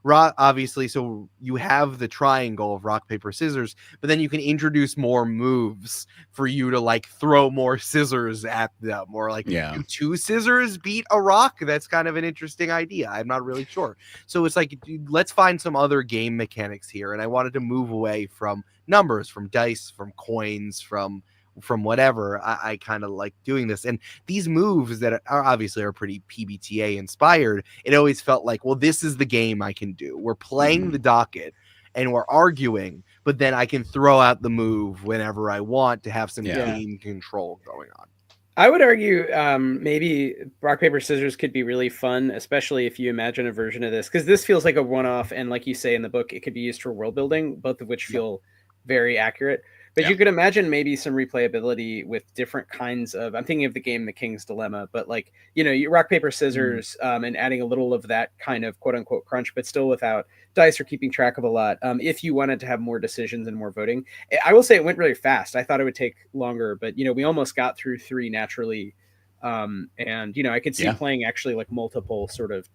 obviously, so you have the triangle of rock, paper, scissors, but then you can introduce more moves for you to like throw more scissors at them, or like, do 2 scissors beat a rock? That's kind of an interesting idea. I'm not really sure. So it's like, let's find some other game mechanics here. And I wanted to move away from numbers, from dice, from coins, from whatever. I kind of like doing this, and these moves that are obviously pretty PBTA inspired. It always felt like, well, this is the game I can do. We're playing the docket and we're arguing, but then I can throw out the move whenever I want to have some game control going on.
I would argue maybe rock, paper, scissors could be really fun, especially if you imagine a version of this, because this feels like a one-off, and like you say in the book, it could be used for world building, both of which feel very accurate. But you could imagine maybe some replayability with different kinds of, I'm thinking of the game The King's Dilemma, but like, you rock, paper, scissors, and adding a little of that kind of quote unquote crunch, but still without dice or keeping track of a lot. If you wanted to have more decisions and more voting, I will say it went really fast. I thought it would take longer, but we almost got through 3 naturally. And I could see playing actually like multiple sort of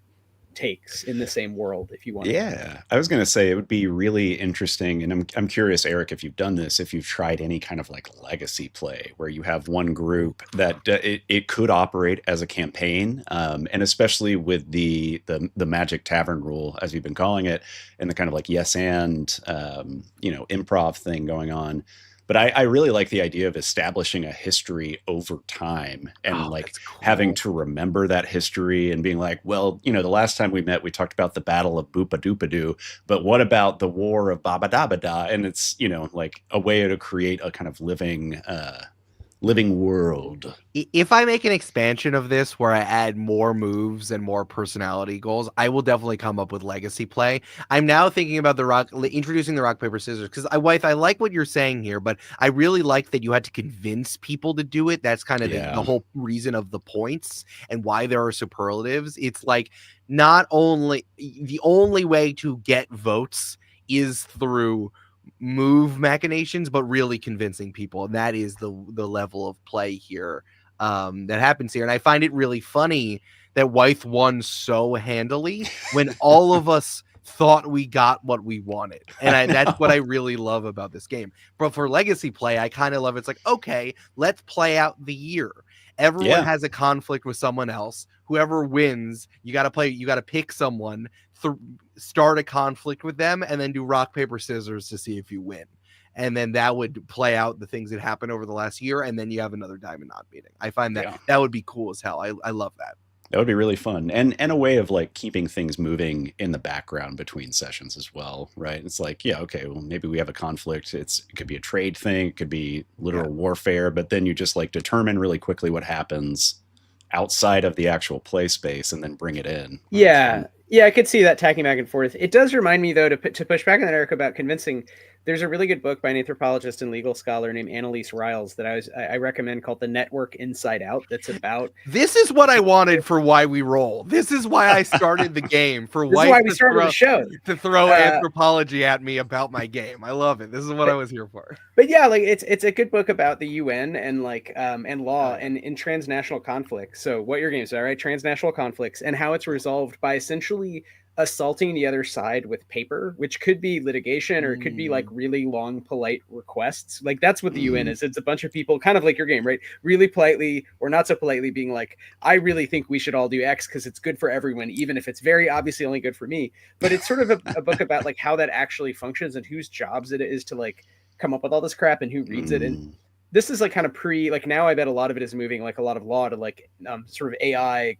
takes in the same world if you want.
Yeah, I was going to say it would be really interesting, and I'm curious, Eric, if you've done this, if you've tried any kind of like legacy play where you have one group that it could operate as a campaign, and especially with the Magic Tavern rule, as you've been calling it, and the kind of like yes and improv thing going on. But I really like the idea of establishing a history over time and having to remember that history and being like, well, the last time we met, we talked about the Battle of Boopadoopadoo, but what about the War of Babadabada? And it's, like a way to create a kind of living world.
If I make an expansion of this where I add more moves and more personality goals, I will definitely come up with legacy play. I'm now thinking about introducing the rock, paper, scissors, because Wythe, I like what you're saying here, but I really like that you had to convince people to do it. That's kind of the whole reason of the points and why there are superlatives. It's like not only the only way to get votes is through move machinations, but really convincing people, and that is the level of play here that happens here. And I find it really funny that Wythe won so handily when all of us thought we got what we wanted, and that's what I really love about this game. But for legacy play, I kind of love it's like, okay, let's play out the year. Everyone has a conflict with someone else. Whoever wins, you got to pick someone, start a conflict with them, and then do rock, paper, scissors to see if you win. And then that would play out the things that happened over the last year, and then you have another diamond knot meeting. I find that that would be cool as hell. I love that.
That would be really fun, and a way of like keeping things moving in the background between sessions as well, right? It's like, okay, well, maybe we have a conflict. It could be a trade thing, it could be literal warfare, but then you just like determine really quickly what happens outside of the actual play space and then bring it in.
Yeah, I could see that tacking back and forth. It does remind me, though, to push back on that, Eric, about convincing. there's a really good book by an anthropologist and legal scholar named Annalise Riles that I recommend called The Network Inside Out. That's about.
This is what I wanted for Why We Roll. This is why I started the game, for
This is why we started the show.
To throw anthropology at me about my game. I love it. This is what I was here for.
But yeah, like it's a good book about the UN and like and law and in transnational conflict. So what your game is, all right? Transnational conflicts and how it's resolved by essentially assaulting the other side with paper, which could be litigation or it could be like really long, polite requests. Like that's what the UN is. It's a bunch of people, kind of like your game, right? Really politely or not so politely being like, I really think we should all do X because it's good for everyone, even if it's very obviously only good for me. But it's sort of a book about like how that actually functions and whose jobs it is to like come up with all this crap and who reads it. And this is like kind of like now I bet a lot of it is moving like a lot of law to like sort of AI,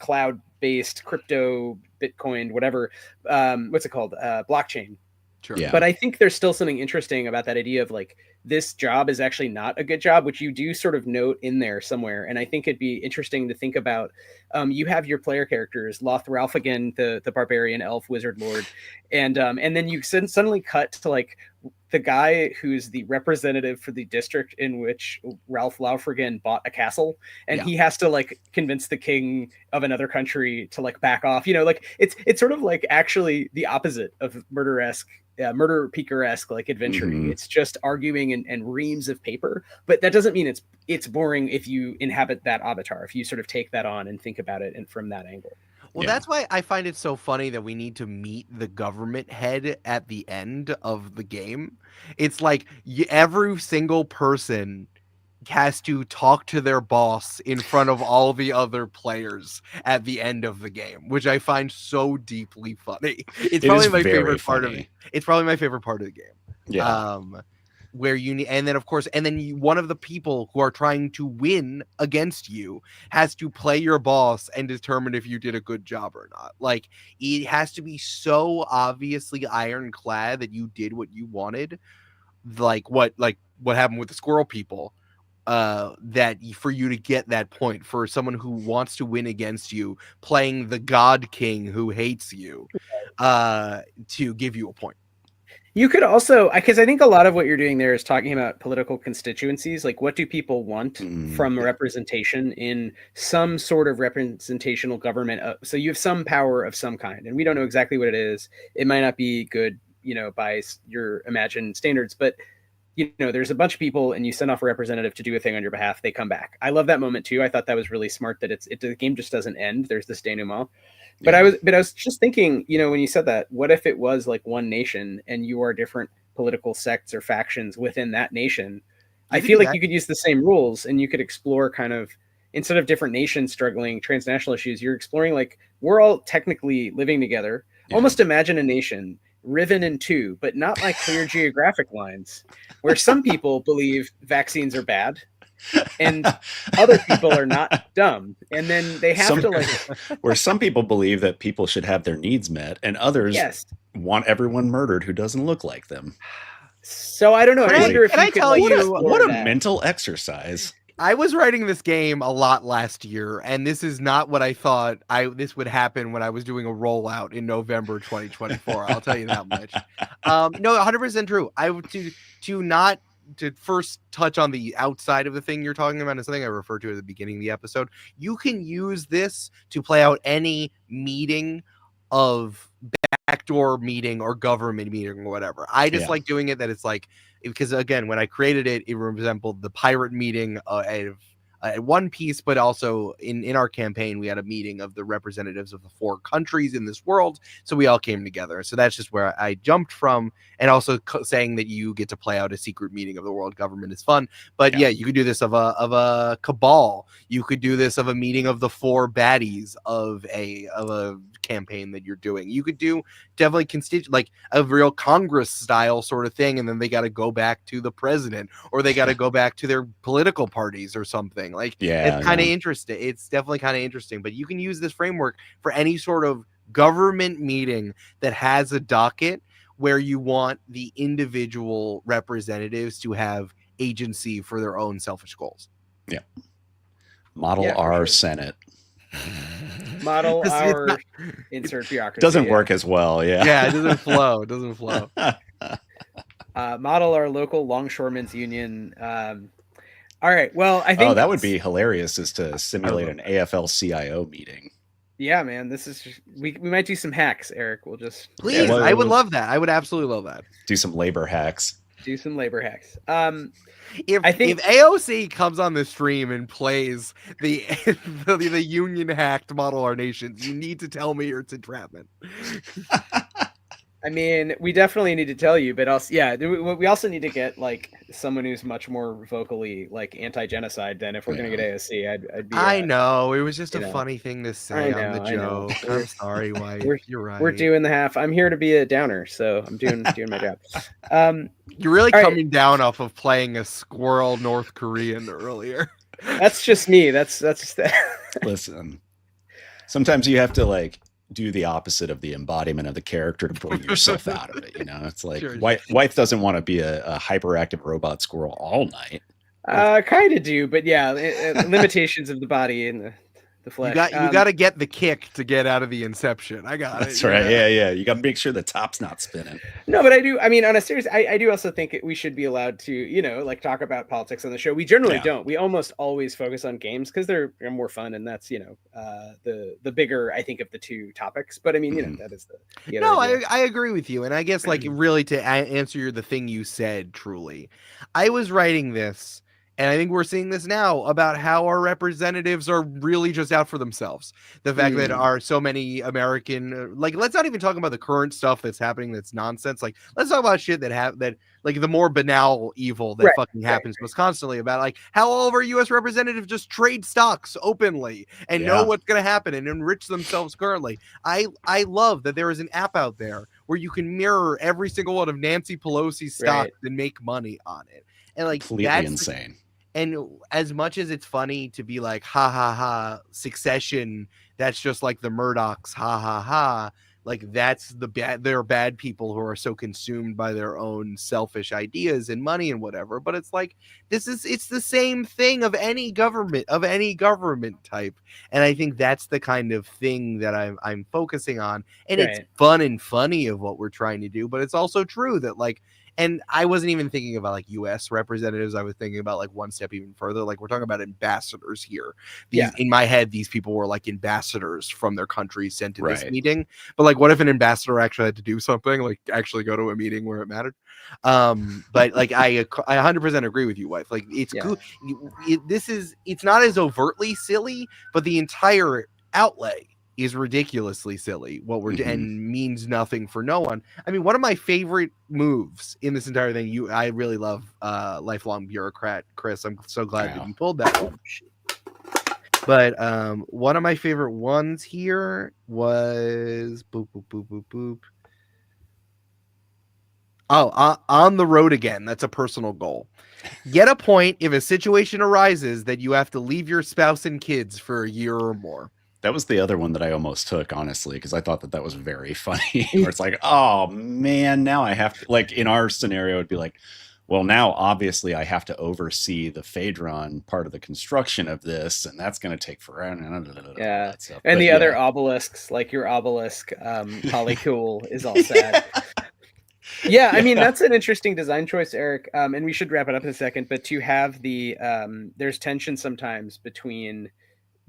cloud-based crypto, Bitcoin, whatever, what's it called? Blockchain.
Sure.
Yeah.
But I think there's still something interesting about that idea of like this job is actually not a good job, which you do sort of note in there somewhere. And I think it'd be interesting to think about. You have your player characters, Loth again, the barbarian, elf, wizard, lord, and then you suddenly cut to like the guy who's the representative for the district in which Ralph Laufregen bought a castle, and he has to like convince the king of another country to like back off. You know, like it's sort of like actually the opposite of murder picaresque like adventuring. It's just arguing and reams of paper, but that doesn't mean it's boring if you inhabit that avatar, if you sort of take that on and think about it and from that angle.
Well, that's why I find it so funny that we need to meet the government head at the end of the game. It's like every single person has to talk to their boss in front of all the other players at the end of the game, which I find so deeply funny. It's probably my favorite part of it. It's probably my favorite part of the game.
Yeah.
Where you need, and then of course, one of the people who are trying to win against you has to play your boss and determine if you did a good job or not. Like it has to be so obviously ironclad that you did what you wanted, like what happened with the squirrel people. That for you to get that point, for someone who wants to win against you, playing the God King who hates you, to give you a point.
You could also, because I think a lot of what you're doing there is talking about political constituencies. Like, what do people want from representation in some sort of representational government? So you have some power of some kind, and we don't know exactly what it is. It might not be good, by your imagined standards, but there's a bunch of people, and you send off a representative to do a thing on your behalf. They come back. I love that moment too. I thought that was really smart. That the game just doesn't end. There's this denouement. But I was just thinking, when you said that, what if it was like one nation and you are different political sects or factions within that nation? I feel like you could use the same rules and you could explore kind of, instead of different nations struggling transnational issues, you're exploring like we're all technically living together. Almost imagine a nation riven in two, but not like clear geographic lines, where some people believe vaccines are bad and other people are not dumb, and then they have to like
where some people believe that people should have their needs met and others want everyone murdered who doesn't look like them.
So I don't know. I wonder if
can I tell you
what a mental exercise.
I was writing this game a lot last year, and this is not what I thought this would happen when I was doing a rollout in November 2024. I'll tell you that much. No, 100% true. To first touch on the outside of the thing you're talking about, is something I referred to at the beginning of the episode. You can use this to play out any meeting of backdoor meeting or government meeting or whatever. I just like doing it that it's like, because again, when I created it, it resembled the pirate meeting at One Piece, but also in our campaign, we had a meeting of the representatives of the 4 countries in this world. So we all came together. So that's just where I jumped from. And also saying that you get to play out a secret meeting of the world government is fun. But you could do this of a cabal. You could do this of a meeting of the 4 baddies of a campaign that you're doing. You could do definitely like a real Congress style sort of thing, and then they got to go back to the president, or they got to go back to their political parties or something. Like, it's kind of interesting. It's definitely kind of interesting. But you can use this framework for any sort of government meeting that has a docket where you want the individual representatives to have agency for their own selfish goals.
Yeah. Model our Senate.
Model our insert bureaucracy.
Doesn't work as well. Yeah.
Yeah, it doesn't flow. It doesn't flow.
Model our local longshoremen's union. All right. Well, I think
that would be hilarious, is to simulate an AFL-CIO meeting.
Yeah, man. This is we might do some hacks, Eric. We'll just
Please, I would love that. I would absolutely love that.
Do some labor hacks.
Do some labor hacks.
If AOC comes on the stream and plays the the union hacked Model Our Nations, you need to tell me or it's entrapment.
I mean, we definitely need to tell you, but also, yeah, we also need to get like someone who's much more vocally like anti-genocide than if we're gonna get AOC. I'd be.
I know it was just a funny thing to say on the joke. I'm sorry, Wythe. You're right.
We're doing the half. I'm here to be a downer, so I'm doing my job.
You're really coming down off of playing a squirrel North Korean earlier.
That's just me. That's just that.
Listen, sometimes you have to like do the opposite of the embodiment of the character to bring yourself out of it. You know, it's like Wythe doesn't want to be a hyperactive robot squirrel all night.
Kind of do, but yeah, limitations of the body and the flesh.
You got to get the kick to get out of the inception. I got
That's right. Yeah. You got to make sure the top's not spinning.
No, but I do. I mean, on a serious, I do also think we should be allowed to, you know, like talk about politics on the show. We generally don't. We almost always focus on games because they're more fun, and that's, you know, the bigger, I think, of the two topics. But I mean, you know, that is the
no, I agree with you, and I guess like really to answer the thing you said, truly, I was writing this. And I think we're seeing this now about how our representatives are really just out for themselves. The fact that are so many American, like, let's not even talk about the current stuff that's happening that's nonsense. Like, let's talk about shit that like the more banal evil that fucking happens to us constantly, about like how all of our U.S. representatives just trade stocks openly and know what's going to happen and enrich themselves currently. I love that there is an app out there where you can mirror every single one of Nancy Pelosi's stocks and make money on it. And like,
completely insane.
And as much as it's funny to be like, ha ha ha, Succession, that's just like the Murdochs, ha ha ha. Like, that's they're bad people who are so consumed by their own selfish ideas and money and whatever. But it's like, it's the same thing of any government type. And I think that's the kind of thing that I'm focusing on. And it's fun and funny of what we're trying to do. But it's also true that like, and I wasn't even thinking about like U.S. representatives. I was thinking about like one step even further. Like, we're talking about ambassadors here. In my head, these people were like ambassadors from their country sent to this meeting. But like, what if an ambassador actually had to do something, like actually go to a meeting where it mattered? But like, I 100% agree with you, Wythe. Like, it's cool. It's not as overtly silly, but the entire outlay is ridiculously silly and means nothing for no one. I mean, one of my favorite moves in this entire thing, I really love Lifelong Bureaucrat, Chris. I'm so glad that you pulled that one. But one of my favorite ones here was boop, boop, boop, boop, boop. Oh, on the road again. That's a personal goal. Get a point if a situation arises that you have to leave your spouse and kids for a year or more.
That was the other one that I almost took, honestly, because I thought that was very funny. Where it's like, oh man, now I have to, like, in our scenario, it'd be like, well, now obviously I have to oversee the Phaedron part of the construction of this, and that's going to take forever.
Yeah, and the other obelisks, like your obelisk, polycool is all sad. Yeah, I mean, that's an interesting design choice, Eric. And we should wrap it up in a second. But to have there's tension sometimes between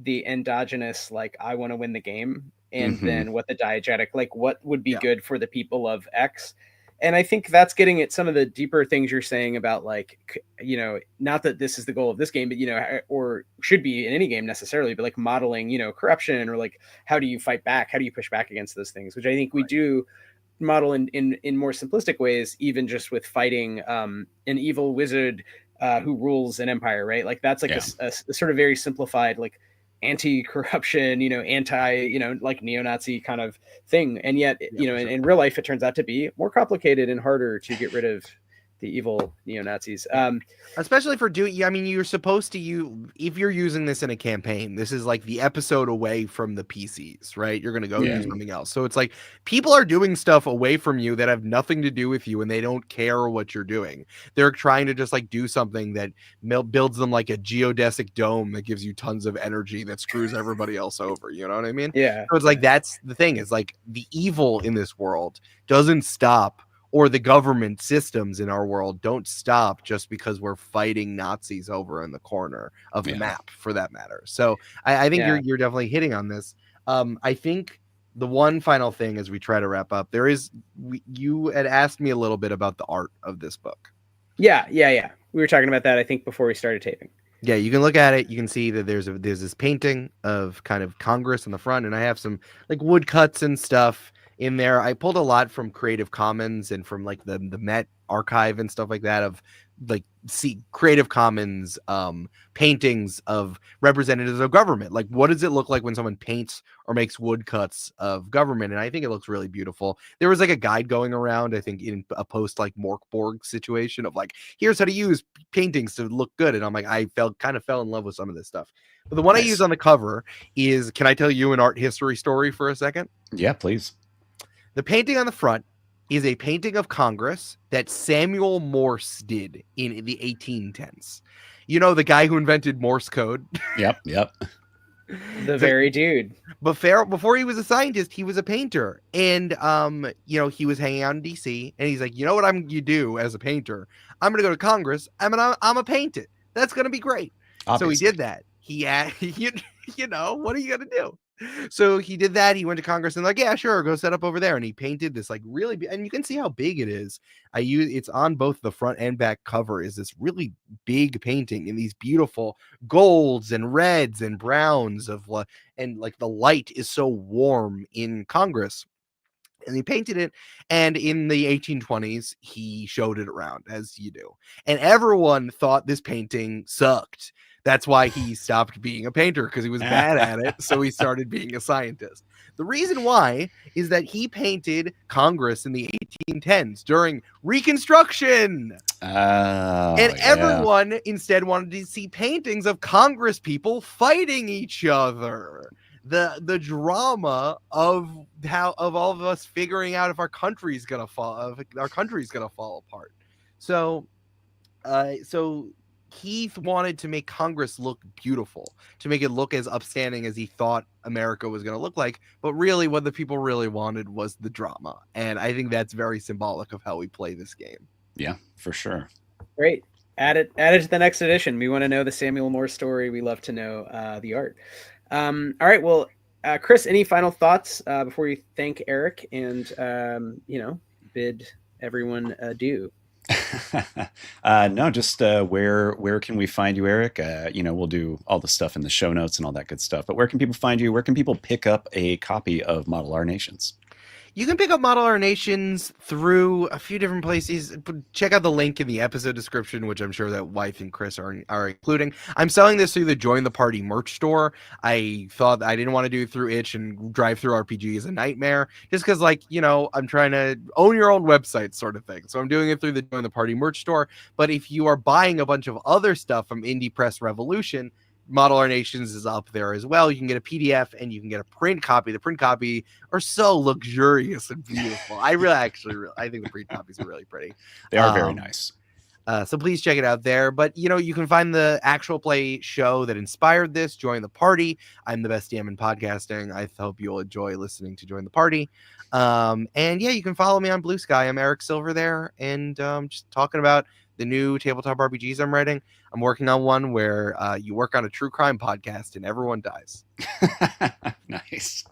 the endogenous, like, I want to win the game, and then what the diegetic, like, what would be good for the people of X. And I think that's getting at some of the deeper things you're saying about, like, you know, not that this is the goal of this game, but, you know, or should be in any game necessarily, but like modeling, you know, corruption, or like, how do you fight back? How do you push back against those things? Which I think we do model in more simplistic ways, even just with fighting an evil wizard who rules an empire, right? Like, that's like a sort of very simplified, like, anti-corruption, you know, like neo-Nazi kind of thing. And yet, you know, in real life, it turns out to be more complicated and harder to get rid of the evil neo-Nazis.
Especially for you're supposed to, if you're using this in a campaign, this is like the episode away from the PCs, right? You're going to go do something else. So it's like, people are doing stuff away from you that have nothing to do with you, and they don't care what you're doing. They're trying to just like do something that builds them like a geodesic dome that gives you tons of energy that screws everybody else over. You know what I mean?
Yeah.
So it's like, that's the thing, is like, the evil in this world doesn't stop or the government systems in our world don't stop just because we're fighting Nazis over in the corner of the map, for that matter. So I think you're definitely hitting on this. I think the one final thing as we try to wrap up, you had asked me a little bit about the art of this book.
Yeah. We were talking about that, I think, before we started taping.
Yeah, you can look at it. You can see that there's this painting of kind of Congress on the front, and I have some like woodcuts and stuff in there. I pulled a lot from Creative Commons and from like the Met archive and stuff like that of like Creative Commons paintings of representatives of government. Like, what does it look like when someone paints or makes woodcuts of government? And I think it looks really beautiful. There was like a guide going around, I think, in a post like Morkborg situation of like, here's how to use paintings to look good. And I'm like, I kind of fell in love with some of this stuff. But the one I use on the cover is, can I tell you an art history story for a second?
Yeah, please.
The painting on the front is a painting of Congress that Samuel Morse did in the 1810s. You know, the guy who invented Morse code.
Yep.
The very dude.
Before he was a scientist, he was a painter. And, he was hanging out in DC. And he's like, you know what you do as a painter? I'm going to go to Congress. I'm going to paint it. That's going to be great. Obviously. So he did that. What are you going to do? So he did that. He went to Congress and like, yeah, sure, go set up over there. And he painted this like really and you can see how big it is. It's on both the front and back cover is this really big painting in these beautiful golds and reds and browns and like the light is so warm in Congress. And he painted it, and in the 1820s, he showed it around, as you do. And everyone thought this painting sucked. That's why he stopped being a painter, because he was bad at it, so he started being a scientist. The reason why is that he painted Congress in the 1810s during Reconstruction. And everyone instead wanted to see paintings of Congress people fighting each other. The drama of all of us figuring out if our country's gonna fall apart. So Keith wanted to make Congress look beautiful, to make it look as upstanding as he thought America was going to look like. But really, what the people really wanted was the drama. And I think that's very symbolic of how we play this game.
Yeah, for sure.
Great. Add it to the next edition. We want to know the Samuel Morse story. We love to know the art. All right. Well, Chris, any final thoughts before you thank Eric and, bid everyone adieu?
No, just where can we find you, Eric? We'll do all the stuff in the show notes and all that good stuff. But where can people find you? Where can people pick up a copy of Model Our Nations?
You can pick up Model Our Nations through a few different places. Check out the link in the episode description, which I'm sure that Wythe and Chris are including. I'm selling this through the Join the Party merch store. I thought I didn't want to do it through Itch, and drive-through RPG is a nightmare. Just because, I'm trying to own your own website sort of thing. So I'm doing it through the Join the Party merch store. But if you are buying a bunch of other stuff from Indie Press Revolution, Model Our Nations is up there as well. You can get a PDF and you can get a print copy. The print copy are so luxurious and beautiful. I think the print copies are really pretty.
They are very nice.
So please check it out there. But, you can find the actual play show that inspired this, Join the Party. I'm the best DM in podcasting. I hope you'll enjoy listening to Join the Party. You can follow me on Blue Sky. I'm Eric Silver there. And just talking about the new tabletop RPGs I'm writing. I'm working on one where you work on a true crime podcast and everyone dies.
Nice.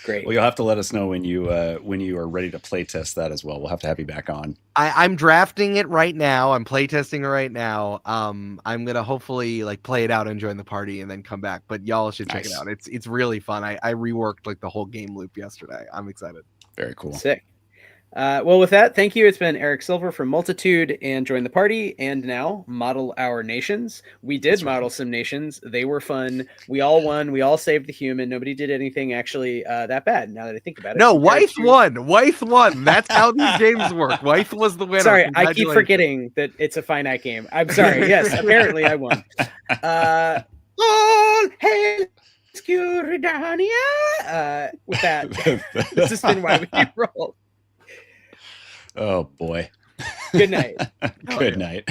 Great.
Well, you'll have to let us know when you are ready to play test that as well. We'll have to have you back on.
I'm drafting it right now. I'm play testing it right now. I'm gonna hopefully play it out and join the party and then come back. But y'all should check it out. It's really fun. I reworked the whole game loop yesterday. I'm excited.
Very cool.
Sick. Well, with that, thank you. It's been Eric Silver from Multitude and Join the Party, and now Model Our Nations. We did model some nations. They were fun. We all won. We all saved the human. Nobody did anything actually that bad, now that I think about it.
No, Wythe won. Wythe won. That's how these games work. Wythe was the winner.
Sorry, I keep forgetting that it's a finite game. I'm sorry. Yes, apparently I won. All hail Scuridania. With that, this has been Why We Roll.
Oh boy.
Good night.
Good night.